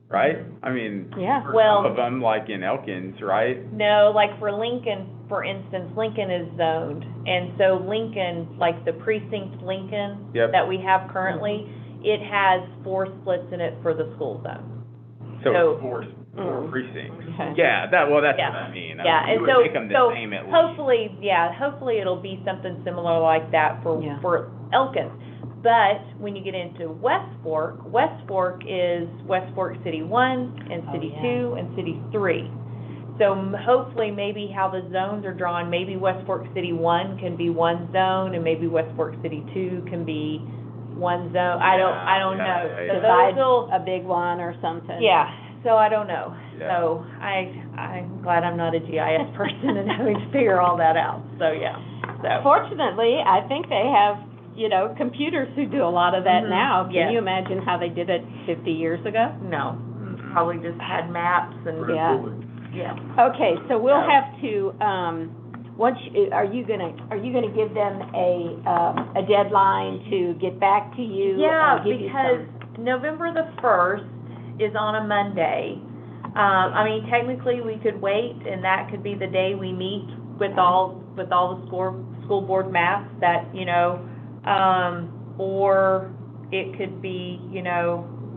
right? I mean, Yeah. for Well- some of them, like in Elkins, right? no, like for Lincoln, for instance, Lincoln is zoned. And so Lincoln, like the precinct Lincoln Yep. that we have currently, it has 4 splits in it for the school zone. So So- it's four precincts. Okay. Yeah, that's what Yeah. I mean. Yeah, I mean, and you so, would make them the so same at least. hopefully it'll be something similar like that Yeah. for Elkins. But when you get into West Fork is West Fork City 1 and City Oh, 2 and City 3. So hopefully maybe how the zones are drawn, maybe West Fork City 1 can be one zone and maybe West Fork City 2 can be one zone. I don't know. yeah, So Divide those will, a big one or something. yeah, so I don't know. Yeah. So I'm glad I'm not a GIS person and having to figure all that out, so yeah, so. Fortunately, I think they have, computers who do a lot of that Mhm, now. yes. Can you imagine how they did it 50 years ago? No, probably just had maps and, Yeah. yeah. Okay, so we'll No. have to, are you gonna give them a deadline to get back to you? Yeah, give you because some- November the 1st is on a Monday. I mean, technically, we could wait, and that could be the day we meet with all the school board maps that, or it could be,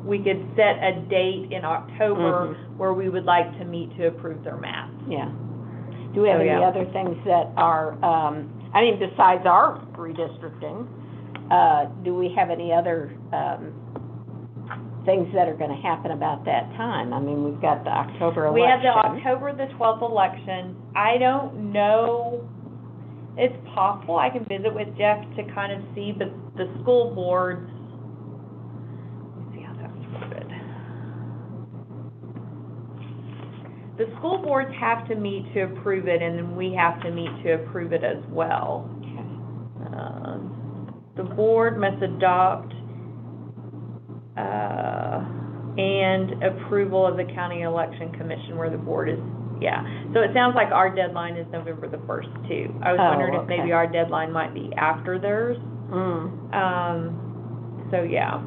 we could set a date in October where we would like to meet to approve their maps. Yeah. Do we have Oh, any yeah. other things that are, besides our redistricting, do we have any other, things that are gonna happen about that time? I mean, we've got the October election. We have the October the 12th election. I don't know, it's possible I can visit with Jeff to kind of see, but the school boards, let me see how that's worded. The school boards have to meet to approve it, and then we have to meet to approve it as well. The board must adopt, and approval of the county election commission where the board is, yeah. So it sounds like our deadline is November the 1st too. I was Oh, wondering if maybe okay. our deadline might be after theirs. So yeah.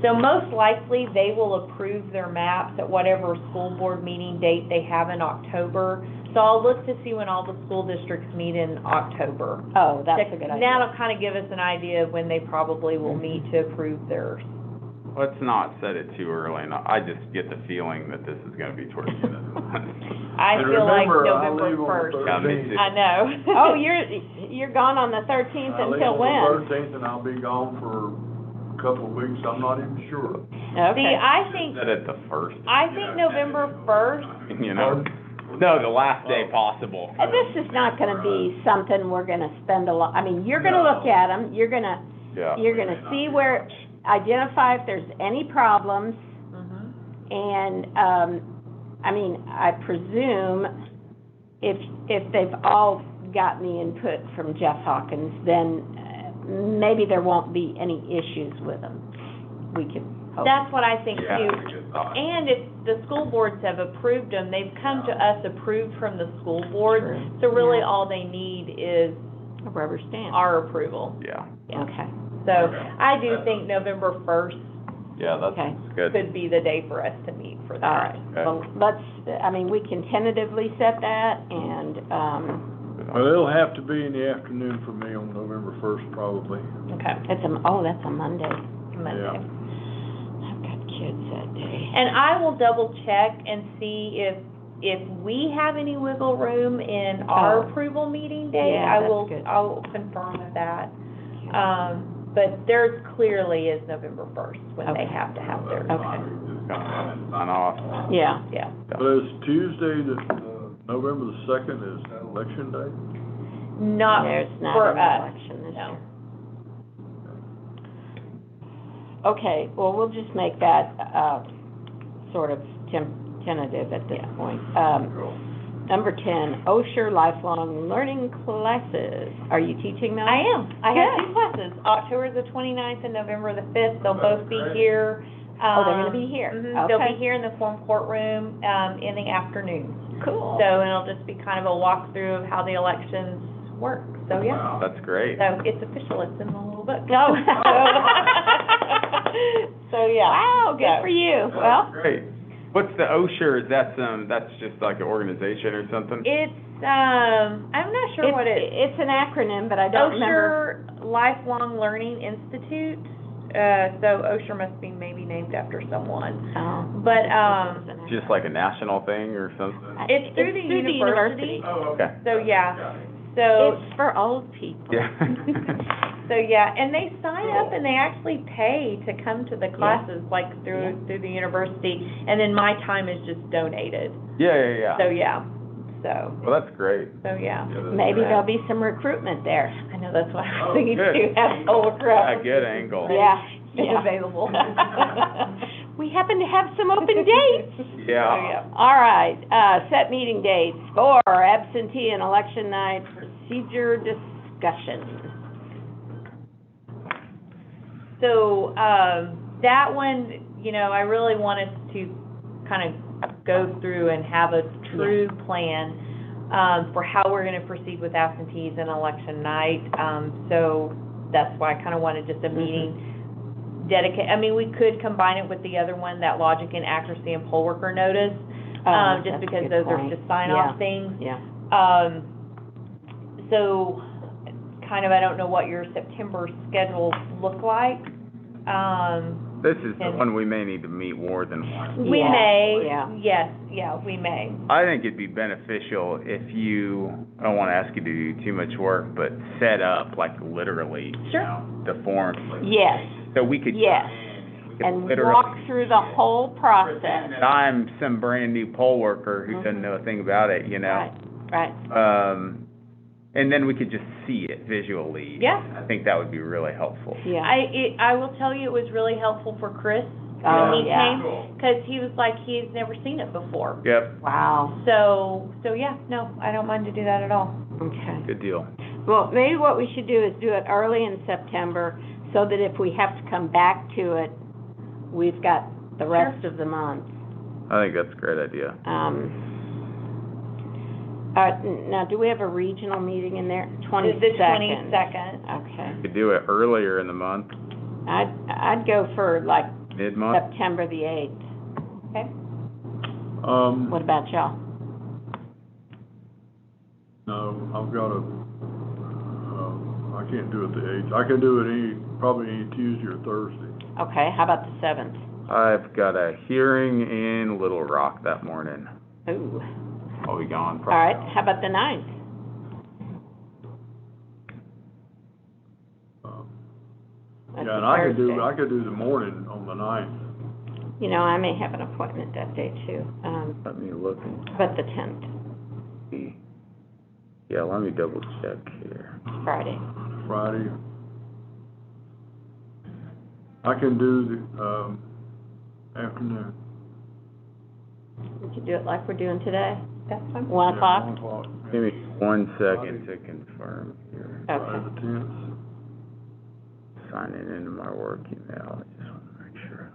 So most likely, they will approve their maps at whatever school board meeting date they have in October. So I'll look to see when all the school districts meet in October. Oh, that's a good idea. That'll kind of give us an idea of when they probably will meet to approve theirs. Let's not set it too early, and I just get the feeling that this is gonna be towards the end of the month. I And feel like remember, I November leave on the 1st. Yeah, me 13th. too. I know. Oh, you're gone on the 13th I leave until on when? the 13th, and I'll be gone for a couple of weeks, I'm not even sure. See, Okay. I think, Set it the first. November 1st, No, the last day possible. This is not gonna be something we're gonna spend a lot, you're gonna look at them, you're gonna see where, identify if there's any problems, and, I presume if they've all gotten the input from Jeff Hawkins, then maybe there won't be any issues with them. We can hope. that's what I think Yeah, too. that's a good thought. And if the school boards have approved them, they've come to us approved from the school board. True. So really, Yeah. all they need is A rubber stamp. our approval. Yeah, Yeah. Okay, So I do think November 1st yeah, Okay. that's good. could be the day for us to meet for all that. right. Okay. Well, we can tentatively set that, and, Well, it'll have to be in the afternoon for me on November 1st, probably. Okay, that's a Monday. Monday. Yeah. I've got kids that day. And I will double check and see if we have any wiggle room in our Oh. approval meeting date. Yeah, that's good. I will confirm with that. But theirs clearly is November 1st when they Okay. have to have theirs. Okay. Just gonna sign off. Yeah. Yeah. But is Tuesday, November the 2nd, is that election day? Not There's not for an us. election this No. year. Okay, well, we'll just make that, sort of tentative at this point. Number 10, Osher Lifelong Learning Classes. Are you teaching those? I am. I have Good. 2 classes, October the 29th and November the 5th. They'll both be here. Oh, they're gonna be here. Mhm. They'll Okay. be here in the form courtroom, in the afternoon. Cool. So, and it'll just be kind of a walkthrough of how the elections work, so yeah. Wow, that's great. So it's official, it's in the little book. Oh. So, yeah. Wow, good So- for you. Well, Great. What's the OSHER? Is that that's just like an organization or something? It's, I'm not sure what it's an acronym, but I don't remember. OSHER Lifelong Learning Institute, so OSHER must be maybe named after someone. Oh. But, Just like a national thing or something? it's through the university. Oh, okay. So, yeah, so, It's for old people. Yeah. so, yeah, and they sign up and they actually pay to come to the classes, like, through the university, and then my time is just donated. Yeah. So, yeah, so, Well, that's great. so, yeah. Maybe there'll be some recruitment there. I know, that's what I was Oh, thinking good. too, have Solar Crest. Yeah, good angle. Yeah. Available. We happen to have some open dates. Yeah. All right, set meeting dates for absentee and election night procedure discussion. So, that one, you know, I really wanted to kind of go through and have a true plan, for how we're gonna proceed with absentees and election night. So that's why I kind of wanted just a meeting dedicated. I mean, we could combine it with the other one, that logic and accuracy and poll worker notice, just That's a because good those point. are just sign-off things. Yeah. So, kind of, I don't know what your September schedules look like. This is the And- one we may need to meet more than once. We Yeah, may, yeah. yes, we may. I think it'd be beneficial if you, I don't want to ask you to do too much work, but set up, like, literally, Sure. the forms. Yes, So we could. yes, we could and literally walk through the whole process. pretend that I'm some brand-new poll worker who doesn't know a thing about it, you know? Right. And then we could just see it visually. Yeah. I think that would be really helpful. Yeah. I will tell you, it was really helpful for Chris Oh, when he yeah. came, because he was like, he's never seen it before. Yep, Wow, So yeah, no, I don't mind to do that at all. okay. good deal. Well, maybe what we should do is do it early in September, so that if we have to come back to it, we've got the rest of the month. I think that's a great idea. Now, do we have a regional meeting in there? The 22nd. 22nd. Okay. Could do it earlier in the month, I'd go for like mid-month. September the 8th. Okay. What about y'all? No, I've got I can't do it the 8th. I can do it probably any Tuesday or Thursday. Okay, how about the 7th? I've got a hearing in Little Rock that morning. Ooh. I'll be gone All probably. right, how about the 9th? That's Yeah, and a I Thursday. could do the morning on the 9th. You know, I may have an appointment that day too. Let me look and How about the 10th, see. Yeah, let me double check here. Friday? Friday. I can do the, afternoon. We could do it like we're doing today, That's fine. 1 o'clock? 1 o'clock, Give me 1 second to confirm here. Friday Okay. the 10th. Signing into my work email, I just want to make sure.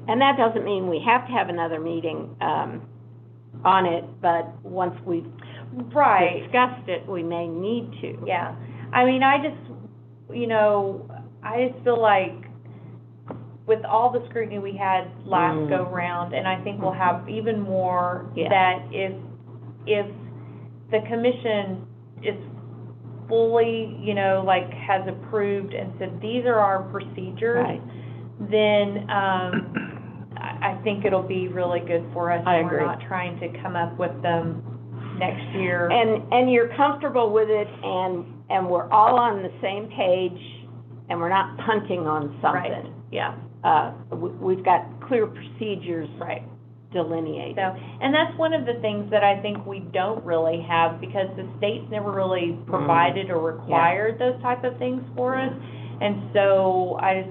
And that doesn't mean we have to have another meeting, on it, but once we've Right. discussed it, we may need to. Yeah, I mean, I just, you know, I just feel like with all the scrutiny we had last go-round, and I think we'll have even more, Yeah. that if the commission is fully, you know, like, has approved and said, these are our procedures, Right. then, I think it'll be really good for us. I and agree. We're not trying to come up with them next year. And you're comfortable with it, and we're all on the same page, and we're not punting on Right, something. yeah, We've got clear procedures right. delineated. So, and that's one of the things that I think we don't really have, because the state's never really provided or required those type of things for us. And so I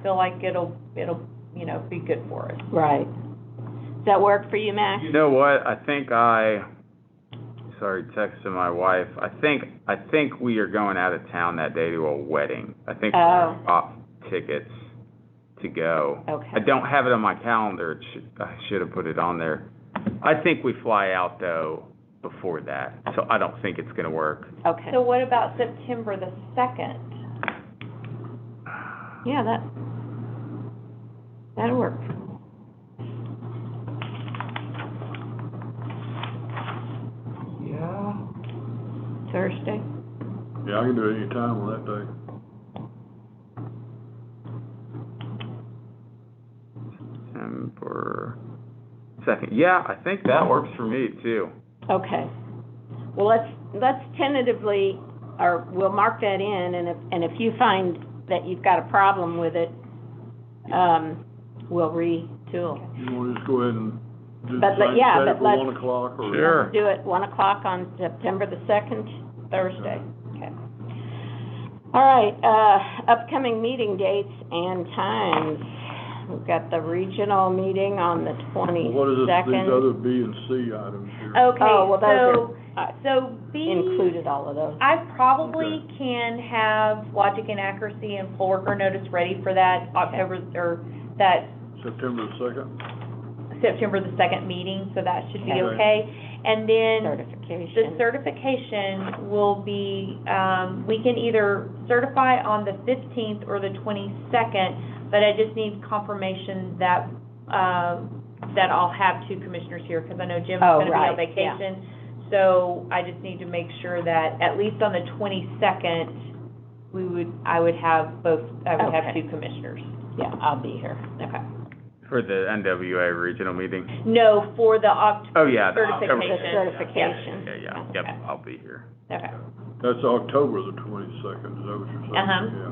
feel like it'll, you know, be good for us. Right. Does that work for you, Max? You know what, sorry, texting my wife, I think we are going out of town that day to a wedding. I think we Oh. bought tickets to go. Okay. I don't have it on my calendar, I should have put it on there. I think we fly out though before that, so I don't think it's gonna work. Okay. So what about September the 2nd? Yeah, that'll work. Yeah. Thursday? Yeah, I can do it any time on that day. September 2nd. Yeah, I think that works for me too. Okay. Well, let's tentatively, or we'll mark that in, and if you find that you've got a problem with it, we'll retool. You wanna just go ahead and do the But same yeah, day but for let's- 1 o'clock or? Sure. Let's do it 1 o'clock on September the 2nd, Thursday. Okay. All right, upcoming meeting dates and times. We've got the regional meeting on the 22nd. What is it, these other B and C items here? Okay, Oh, well, those so B, included all of those. I probably can have logic and accuracy and full worker notice ready for that October, or that September the 2nd? September the 2nd meeting, so that should be Okay. okay. And then the Certification. certification will be, we can either certify on the 15th or the 22nd, but I just need confirmation that, that I'll have 2 commissioners here, because I know Jim's Oh, gonna be right, on vacation. So I just need to make sure that at least on the 22nd, I would have Okay. 2 commissioners. Yeah, I'll be here. Okay. For the NWA regional meeting? No, for the Oh, yeah. the Certification. October- The certification. Yeah, yep, I'll be here. Okay. That's October the 22nd, is that what you're saying?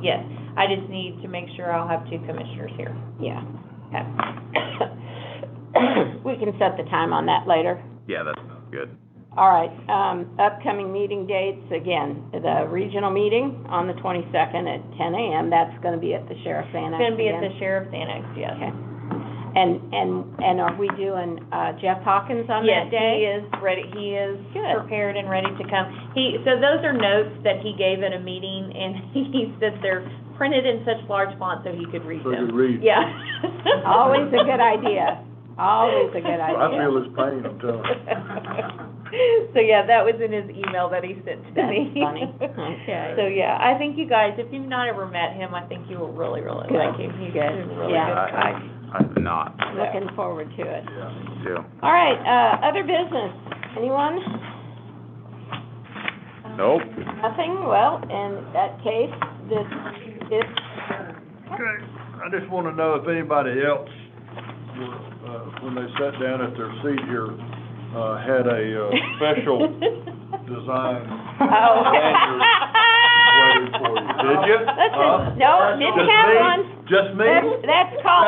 Yeah. Yes. I just need to make sure I'll have 2 commissioners here. Yeah. Okay. We can set the time on that later. Yeah, that sounds good. All right, upcoming meeting dates, again, the regional meeting on the 22nd at 10 a.m., that's gonna be at the Sheriff's Annex It's gonna be at again? the Sheriff's Annex, yes. Okay. And are we doing, Jeff Hawkins on that day? Yes, he is ready, he is Good. prepared and ready to come. So those are notes that he gave at a meeting, and he said they're printed in such large font so he could read So you them. could read. Yeah. Always a good idea. Always a good idea. I feel his pain, I'm telling you. So, yeah, that was in his email that he sent to That's me. funny. Okay. So, yeah, I think you guys, if you've not ever met him, I think you will really, really Good. like him. He's a Good. really Yeah. good guy. I've not, Looking forward to it. Yeah. too. All right, other business, anyone? Nope. Nothing? Well, in that case, this is, Okay, I just wanna know if anybody else, when they sat down at their seat here, had a, special design Oh. lanyard waiting for you. Did you? Listen, no, didn't Just have me? one. Just me? That's called